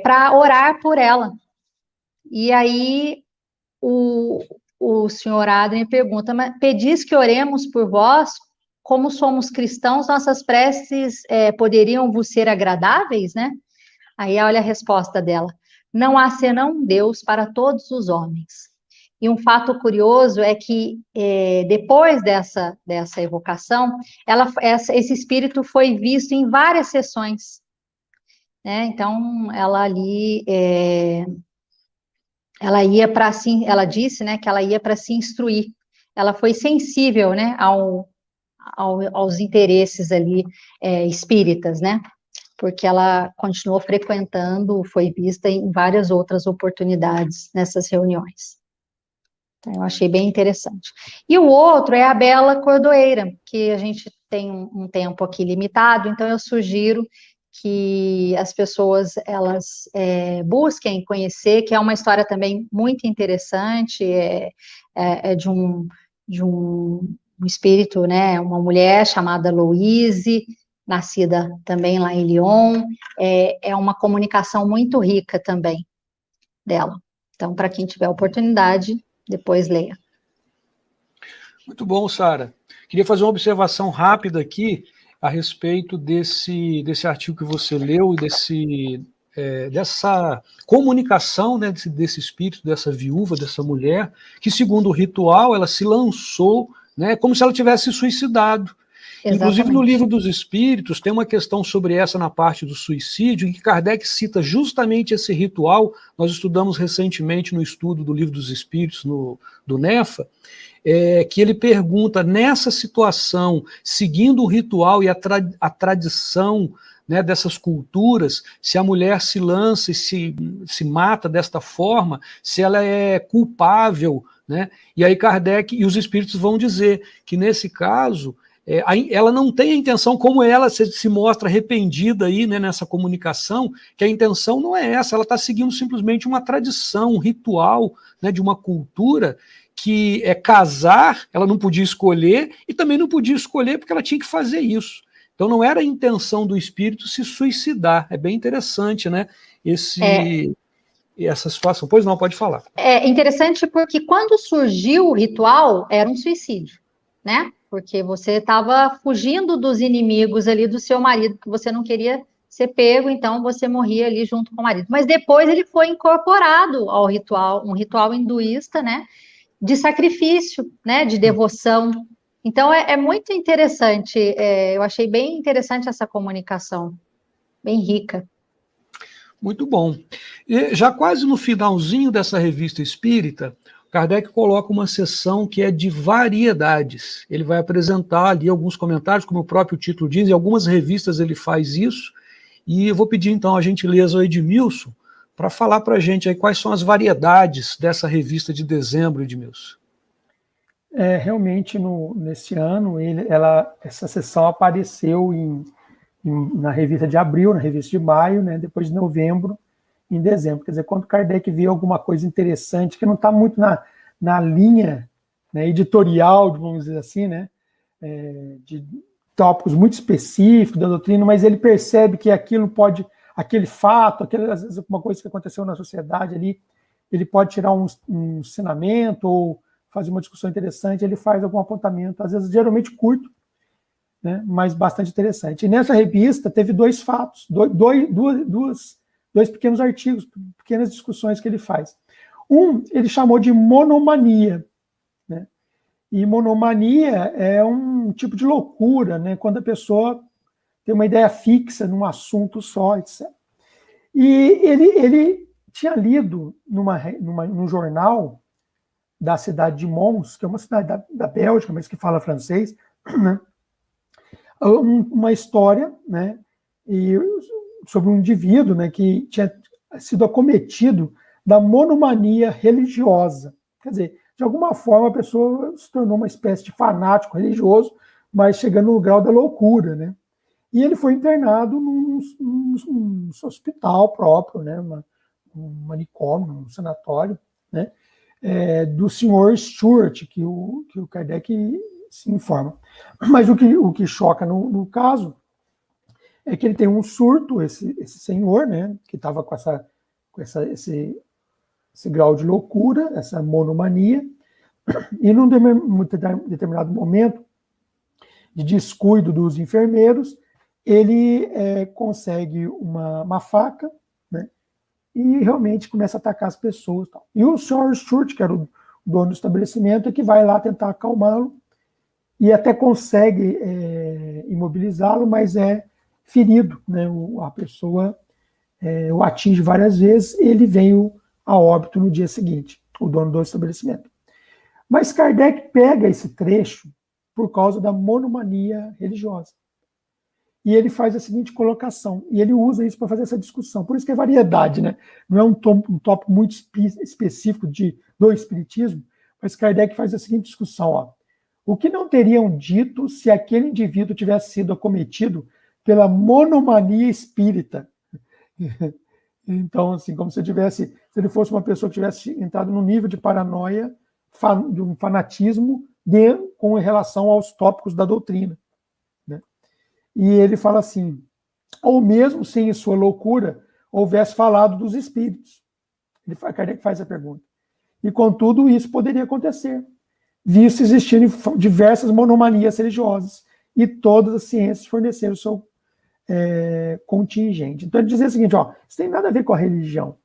para orar por ela. E aí o senhor Adrien pergunta: mas pedis que oremos por vós? Como somos cristãos, nossas preces poderiam vos ser agradáveis, né? Aí olha a resposta dela: não há senão um Deus para todos os homens. E um fato curioso é que depois dessa evocação, esse espírito foi visto em várias sessões, né? Então ela ali ela ia para assim, ela disse, né, que ela ia para se instruir. Ela foi sensível, né, aos interesses ali espíritas, né? Porque ela continuou frequentando, foi vista em várias outras oportunidades nessas reuniões. Então, eu achei bem interessante. E o outro é a Bela Cordoeira, que a gente tem um tempo aqui limitado, então eu sugiro que as pessoas, elas busquem conhecer, que é uma história também muito interessante, de um espírito, né, uma mulher chamada Louise, nascida também lá em Lyon, é uma comunicação muito rica também dela. Então, para quem tiver oportunidade, depois leia. Muito bom, Sara. Queria fazer uma observação rápida aqui a respeito desse artigo que você leu e dessa comunicação, né, desse espírito, dessa viúva, dessa mulher, que, segundo o ritual, ela se lançou, né, como se ela tivesse suicidado. Exatamente. Inclusive, no Livro dos Espíritos, tem uma questão sobre essa na parte do suicídio, em que Kardec cita justamente esse ritual. Nós estudamos recentemente no estudo do Livro dos Espíritos, do NEFA, que ele pergunta, nessa situação, seguindo o ritual e a tradição, né, dessas culturas, se a mulher se lança e se mata desta forma, se ela é culpável, né? E aí Kardec e os espíritos vão dizer que, nesse caso, ela não tem a intenção, como ela se mostra arrependida aí, né, nessa comunicação, que a intenção não é essa, ela está seguindo simplesmente uma tradição, um ritual, né, de uma cultura que casar, ela não podia escolher, e também não podia escolher porque ela tinha que fazer isso. Então não era a intenção do espírito se suicidar. É bem interessante, né, essa situação. Pois não, pode falar. É interessante porque quando surgiu o ritual, era um suicídio, né? Porque você estava fugindo dos inimigos ali do seu marido, que você não queria ser pego, então você morria ali junto com o marido. Mas depois ele foi incorporado ao ritual, um ritual hinduísta, né? De sacrifício, né? De devoção. Então é muito interessante. Eu achei bem interessante essa comunicação, bem rica. Muito bom. E já quase no finalzinho dessa revista espírita, Kardec coloca uma seção que é de variedades. Ele vai apresentar ali alguns comentários, como o próprio título diz, em algumas revistas ele faz isso, e eu vou pedir então a gentileza ao Edmilson para falar para a gente aí quais são as variedades dessa revista de dezembro, Edmilson. Realmente, nesse ano, essa seção apareceu na revista de abril, na revista de maio, né, depois de novembro, em dezembro. Quer dizer, quando Kardec vê alguma coisa interessante, que não está muito na linha, né, editorial, vamos dizer assim, né, de tópicos muito específicos da doutrina, mas ele percebe que aquele fato, às vezes alguma coisa que aconteceu na sociedade ali, ele pode tirar um ensinamento ou fazer uma discussão interessante, ele faz algum apontamento, às vezes geralmente curto, né, mas bastante interessante. E nessa revista teve dois fatos, dois pequenos artigos, pequenas discussões que ele faz. Ele chamou de monomania, né? E monomania é um tipo de loucura, né? Quando a pessoa tem uma ideia fixa num assunto só, etc. E ele tinha lido num jornal da cidade de Mons, que é uma cidade da Bélgica, mas que fala francês, né? Uma história, né, sobre um indivíduo, né, que tinha sido acometido da monomania religiosa. Quer dizer, de alguma forma a pessoa se tornou uma espécie de fanático religioso, mas chegando no grau da loucura, né? E ele foi internado num hospital próprio, né, um manicômio, um sanatório, né, do senhor Stuart, que o Kardec se informa. Mas o que choca no caso é que ele tem um surto, esse senhor, né, que estava com esse grau de loucura, essa monomania, e num determinado momento de descuido dos enfermeiros, ele consegue uma faca, né, e realmente começa a atacar as pessoas. Tal. E o Sr. Stuart, que era o dono do estabelecimento, é que vai lá tentar acalmá-lo, e até consegue imobilizá-lo, mas é ferido, né? A pessoa o atinge várias vezes, ele veio a óbito no dia seguinte, o dono do estabelecimento. Mas Kardec pega esse trecho por causa da monomania religiosa. E ele faz a seguinte colocação, e ele usa isso para fazer essa discussão. Por isso que é variedade, né? Não é um tópico muito específico do espiritismo, mas Kardec faz a seguinte discussão, ó. O que não teriam dito se aquele indivíduo tivesse sido acometido pela monomania espírita? Então, assim, como se ele fosse uma pessoa que tivesse entrado num nível de paranoia, de um fanatismo com relação aos tópicos da doutrina, né? E ele fala assim, ou mesmo se em sua loucura houvesse falado dos espíritos. Kardec faz a pergunta. E, contudo, isso poderia acontecer, visto existirem diversas monomanias religiosas, e todas as ciências forneceram o seu contingente. Então ele dizia o seguinte, ó, isso tem nada a ver com a religião.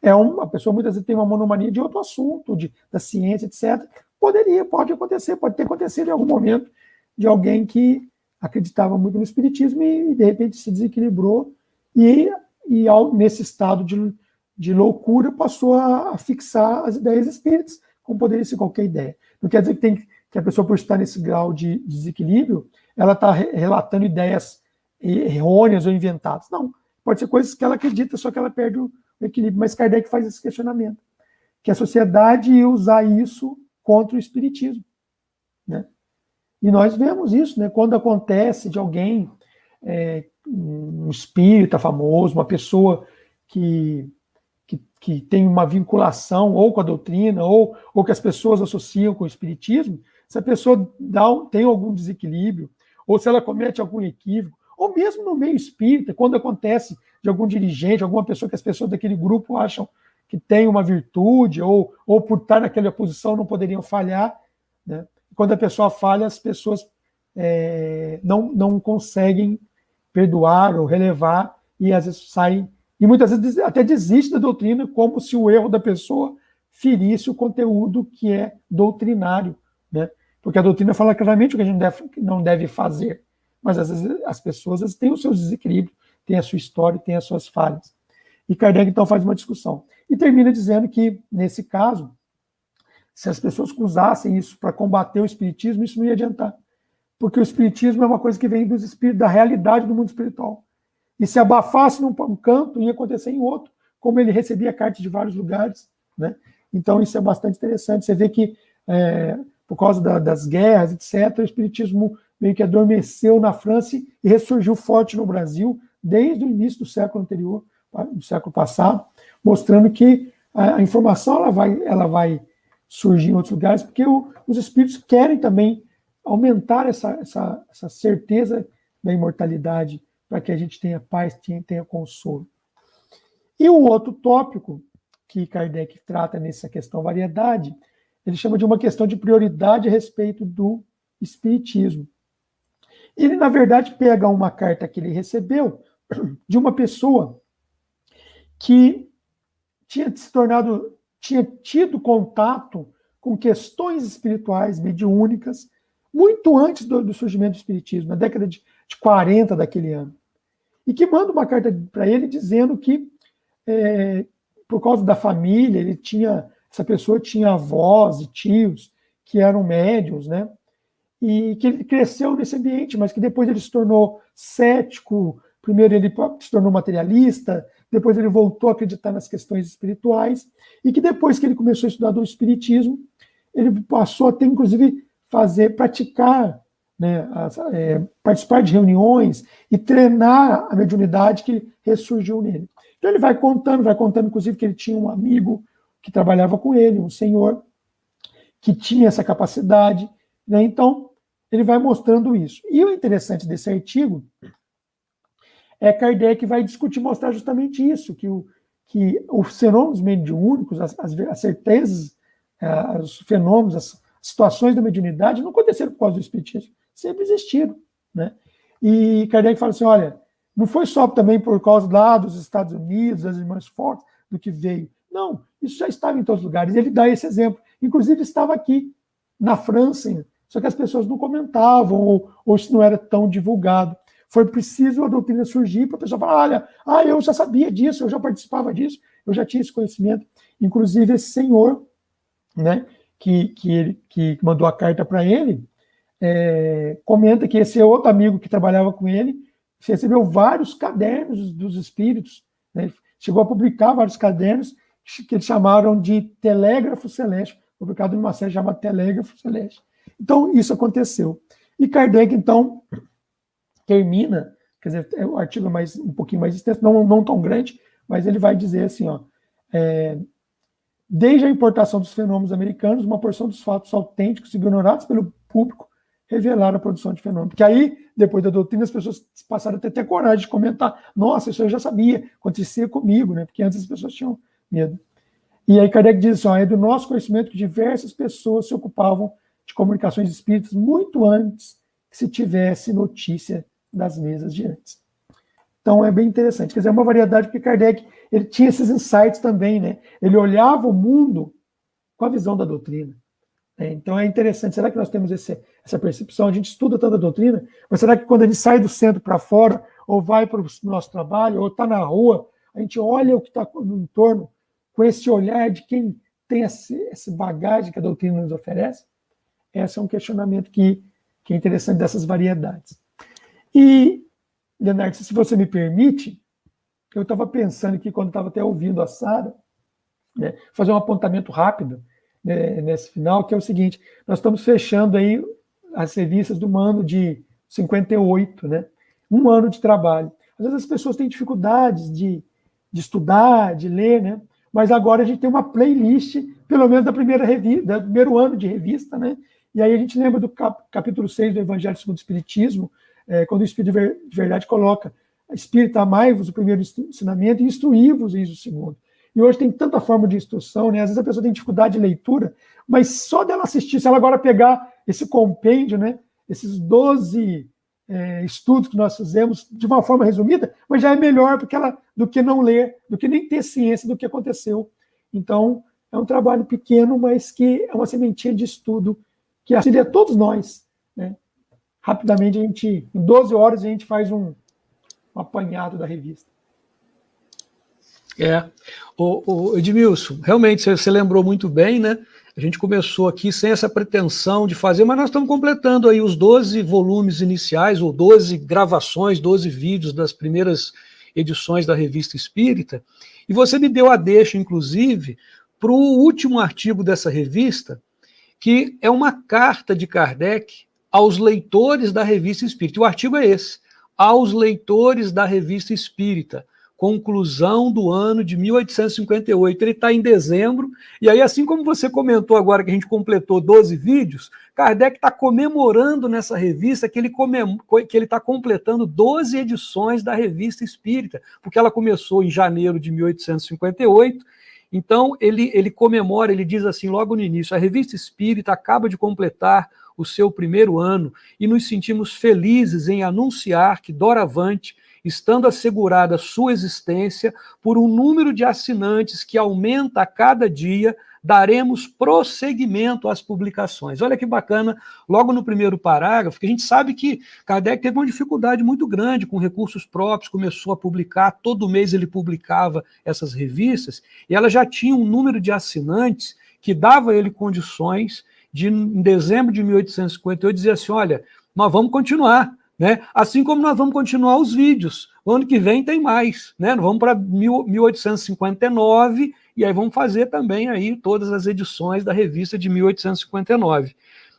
A pessoa muitas vezes tem uma monomania de outro assunto, da ciência, etc. Pode acontecer, pode ter acontecido em algum momento de alguém que acreditava muito no espiritismo e de repente se desequilibrou e nesse estado de loucura passou a fixar as ideias espíritas, como poderia ser qualquer ideia. Não quer dizer que a pessoa, por estar nesse grau de desequilíbrio, ela está relatando ideias errôneas ou inventadas. Não, pode ser coisas que ela acredita, só que ela perde o equilíbrio. Mas Kardec faz esse questionamento, que a sociedade ia usar isso contra o espiritismo, né? E nós vemos isso, né? Quando acontece de alguém, um espírita famoso, uma pessoa que tem uma vinculação ou com a doutrina, ou que as pessoas associam com o espiritismo, se a pessoa tem algum desequilíbrio, ou se ela comete algum equívoco, ou mesmo no meio espírita, quando acontece de algum dirigente, alguma pessoa que as pessoas daquele grupo acham que tem uma virtude, ou por estar naquela posição não poderiam falhar, né? Quando a pessoa falha, as pessoas não conseguem perdoar ou relevar, e às vezes saem, e muitas vezes até desiste da doutrina, como se o erro da pessoa ferisse o conteúdo que é doutrinário, né? Porque a doutrina fala claramente o que a gente não deve fazer, mas às vezes as pessoas têm os seus desequilíbrios, têm a sua história, têm as suas falhas. E Kardec então faz uma discussão. E termina dizendo que, nesse caso, se as pessoas usassem isso para combater o espiritismo, isso não ia adiantar. Porque o espiritismo é uma coisa que vem dos espíritos, da realidade do mundo espiritual. E se abafasse num canto, ia acontecer em outro, como ele recebia cartas de vários lugares, né? Então isso é bastante interessante. Você vê que, por causa das guerras, etc., o espiritismo meio que adormeceu na França e ressurgiu forte no Brasil, desde o início do século anterior, do século passado, mostrando que a informação ela vai surgir em outros lugares, porque os espíritos querem também aumentar essa certeza da imortalidade, para que a gente tenha paz, tenha consolo. E o outro tópico que Kardec trata nessa questão variedade, ele chama de uma questão de prioridade a respeito do espiritismo. Ele, na verdade, pega uma carta que ele recebeu de uma pessoa que tinha tido contato com questões espirituais mediúnicas muito antes do surgimento do espiritismo, na década de 40 daquele ano. E que manda uma carta para ele dizendo que, por causa da família, essa pessoa tinha avós e tios que eram médiuns, né? E que ele cresceu nesse ambiente, mas que depois ele se tornou cético. Primeiro ele se tornou materialista, depois ele voltou a acreditar nas questões espirituais, e que depois que ele começou a estudar do espiritismo, ele passou a ter, inclusive, praticar, né, participar de reuniões e treinar a mediunidade que ressurgiu nele. Então ele vai contando, inclusive, que ele tinha um amigo que trabalhava com ele, um senhor, que tinha essa capacidade, né? Então, ele vai mostrando isso. E o interessante desse artigo é que Kardec vai discutir, mostrar justamente isso, que os fenômenos mediúnicos, as certezas, os fenômenos, as situações da mediunidade não aconteceram por causa do espiritismo, sempre existiram, né? E Kardec fala assim, olha, não foi só também por causa lá dos Estados Unidos, das irmãs fortes, do que veio. Não, isso já estava em todos os lugares. Ele dá esse exemplo. Inclusive estava aqui, na França, só que as pessoas não comentavam, ou isso não era tão divulgado. Foi preciso a doutrina surgir para a pessoa falar, olha, eu já sabia disso, eu já participava disso, eu já tinha esse conhecimento. Inclusive esse senhor, né, que mandou a carta para ele, comenta que esse outro amigo que trabalhava com ele recebeu vários cadernos dos espíritos, né, chegou a publicar vários cadernos que eles chamaram de Telégrafo Celeste, publicado numa série chamada Telégrafo Celeste. Então, isso aconteceu. E Kardec, então, termina, quer dizer, o artigo é um pouquinho mais extenso, não tão grande, mas ele vai dizer assim, desde a importação dos fenômenos americanos, uma porção dos fatos autênticos ignorados pelo público revelaram a produção de fenômenos. Porque aí, depois da doutrina, as pessoas passaram a ter até coragem de comentar, nossa, isso eu já sabia, acontecia comigo, né? Porque antes as pessoas tinham medo. E aí Kardec diz assim, é do nosso conhecimento que diversas pessoas se ocupavam de comunicações espíritas muito antes que se tivesse notícia das mesas de antes. Então é bem interessante. Quer dizer, é uma variedade, porque Kardec ele tinha esses insights também, né? Ele olhava o mundo com a visão da doutrina. Né? Então é interessante. Será que nós temos essa percepção? A gente estuda tanta doutrina, mas será que quando a gente sai do centro para fora, ou vai para o nosso trabalho, ou está na rua, a gente olha o que está no entorno com esse olhar de quem tem essa bagagem que a doutrina nos oferece? Esse é um questionamento que é interessante dessas variedades. E, Leonardo, se você me permite, eu estava pensando aqui, quando estava até ouvindo a Sara, né, fazer um apontamento rápido, né, nesse final, que é o seguinte, nós estamos fechando aí as revistas do ano de 58, né? Um ano de trabalho. Às vezes as pessoas têm dificuldades de estudar, de ler, né? Mas agora a gente tem uma playlist, pelo menos do primeiro ano de revista, né? E aí a gente lembra do capítulo 6 do Evangelho segundo o Espiritismo, quando o Espírito de Verdade coloca, Espírito, amai-vos o primeiro ensinamento e instruí-vos o segundo. E hoje tem tanta forma de instrução, né? Às vezes a pessoa tem dificuldade de leitura, mas só dela assistir, se ela agora pegar esse compêndio, né? Esses 12 estudos que nós fizemos de uma forma resumida, mas já é melhor do que não ler, do que nem ter ciência do que aconteceu. Então, é um trabalho pequeno, mas que é uma sementinha de estudo que auxilia todos nós, né? Rapidamente, em 12 horas, a gente faz um apanhado da revista. O Edmilson, realmente, você lembrou muito bem, né? A gente começou aqui sem essa pretensão de fazer, mas nós estamos completando aí os 12 volumes iniciais, ou 12 gravações, 12 vídeos das primeiras edições da Revista Espírita, e você me deu a deixa, inclusive, para o último artigo dessa revista, que é uma carta de Kardec aos leitores da Revista Espírita. E o artigo é esse, aos leitores da Revista Espírita, conclusão do ano de 1858. Ele está em dezembro, e aí, assim como você comentou agora que a gente completou 12 vídeos, Kardec está comemorando nessa revista que ele está completando 12 edições da Revista Espírita, porque ela começou em janeiro de 1858. Então, ele comemora, ele diz assim, logo no início, a Revista Espírita acaba de completar o seu primeiro ano e nos sentimos felizes em anunciar que, doravante, estando assegurada sua existência, por um número de assinantes que aumenta a cada dia, daremos prosseguimento às publicações. Olha que bacana, logo no primeiro parágrafo, que a gente sabe que Kardec teve uma dificuldade muito grande com recursos próprios, começou a publicar, todo mês ele publicava essas revistas, e ela já tinha um número de assinantes que dava a ele condições de, em dezembro de 1858, dizer assim, olha, nós vamos continuar, né? Assim como nós vamos continuar os vídeos. O ano que vem tem mais, né? Nós vamos para 1859 e aí vamos fazer também aí todas as edições da revista de 1859.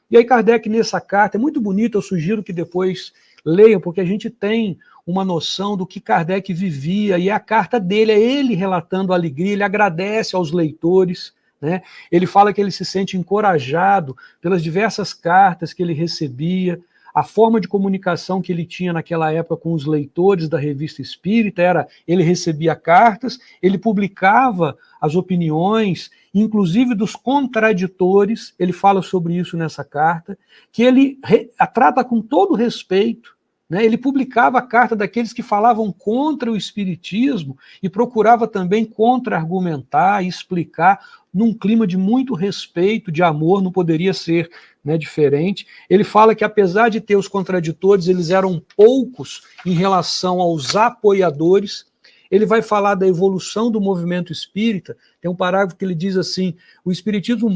E aí Kardec, nessa carta, é muito bonita, eu sugiro que depois leiam, porque a gente tem uma noção do que Kardec vivia, e é a carta dele, é ele relatando a alegria, ele agradece aos leitores, né? Ele fala que ele se sente encorajado pelas diversas cartas que ele recebia. A forma de comunicação que ele tinha naquela época com os leitores da Revista Espírita era, ele recebia cartas, ele publicava as opiniões, inclusive dos contraditores, ele fala sobre isso nessa carta, que ele a trata com todo respeito, né? Ele publicava a carta daqueles que falavam contra o espiritismo e procurava também contra-argumentar e explicar num clima de muito respeito, de amor, não poderia ser, né, diferente. Ele fala que apesar de ter os contraditores, eles eram poucos em relação aos apoiadores. Ele vai falar da evolução do movimento espírita, tem um parágrafo que ele diz assim, o espiritismo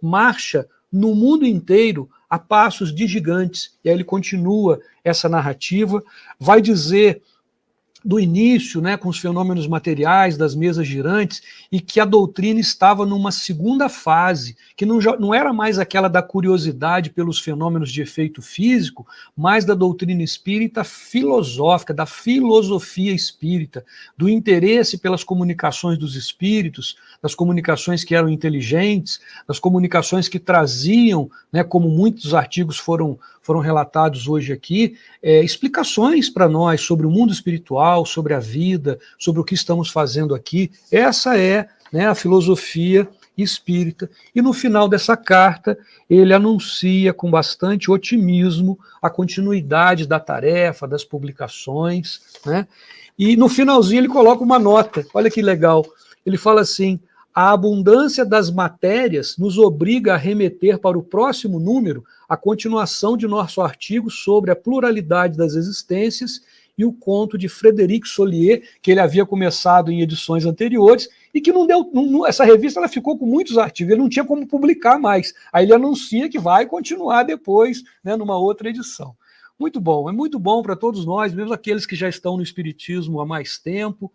marcha no mundo inteiro a passos de gigantes, e aí ele continua essa narrativa, vai dizer do início, né, com os fenômenos materiais, das mesas girantes, e que a doutrina estava numa segunda fase, que não era mais aquela da curiosidade pelos fenômenos de efeito físico, mas da doutrina espírita filosófica, da filosofia espírita, do interesse pelas comunicações dos espíritos, das comunicações que eram inteligentes, das comunicações que traziam, né, como muitos artigos foram relatados hoje aqui, explicações para nós sobre o mundo espiritual, sobre a vida, sobre o que estamos fazendo aqui. Essa é, né, a filosofia espírita. E no final dessa carta, ele anuncia com bastante otimismo a continuidade da tarefa, das publicações, né? E no finalzinho ele coloca uma nota, olha que legal, ele fala assim, a abundância das matérias nos obriga a remeter para o próximo número a continuação de nosso artigo sobre a pluralidade das existências e o conto de Frederic Solier, que ele havia começado em edições anteriores, e que essa revista ela ficou com muitos artigos, ele não tinha como publicar mais. Aí ele anuncia que vai continuar depois, né, numa outra edição. Muito bom, é muito bom para todos nós, mesmo aqueles que já estão no espiritismo há mais tempo,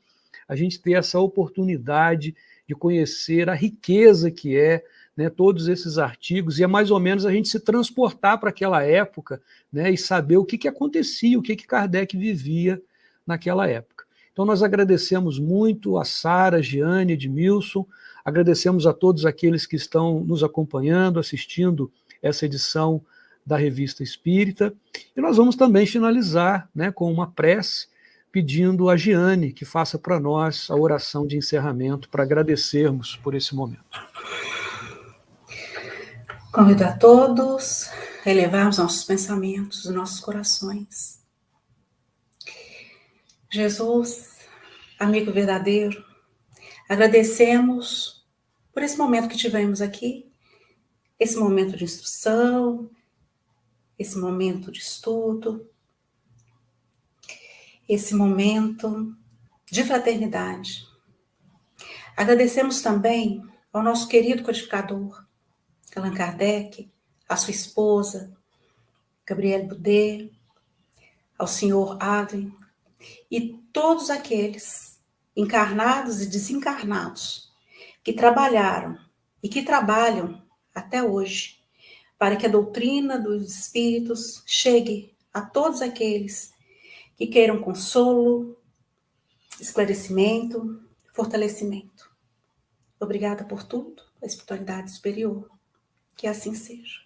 a gente ter essa oportunidade de conhecer a riqueza que é, né, todos esses artigos, e é mais ou menos a gente se transportar para aquela época, né, e saber o que acontecia, o que Kardec vivia naquela época. Então nós agradecemos muito a Sara, Giane, Edmilson, agradecemos a todos aqueles que estão nos acompanhando, assistindo essa edição da Revista Espírita, e nós vamos também finalizar, né, com uma prece, pedindo a Giane que faça para nós a oração de encerramento, para agradecermos por esse momento. Convido a todos a elevarmos nossos pensamentos, nossos corações. Jesus, amigo verdadeiro, agradecemos por esse momento que tivemos aqui, esse momento de instrução, esse momento de estudo, esse momento de fraternidade. Agradecemos também ao nosso querido codificador, Allan Kardec, à sua esposa, Gabrielle Boudet, ao senhor Adrien, e todos aqueles encarnados e desencarnados que trabalharam e que trabalham até hoje para que a doutrina dos espíritos chegue a todos aqueles que queiram consolo, esclarecimento, fortalecimento. Obrigada por tudo, a espiritualidade superior. Que assim seja.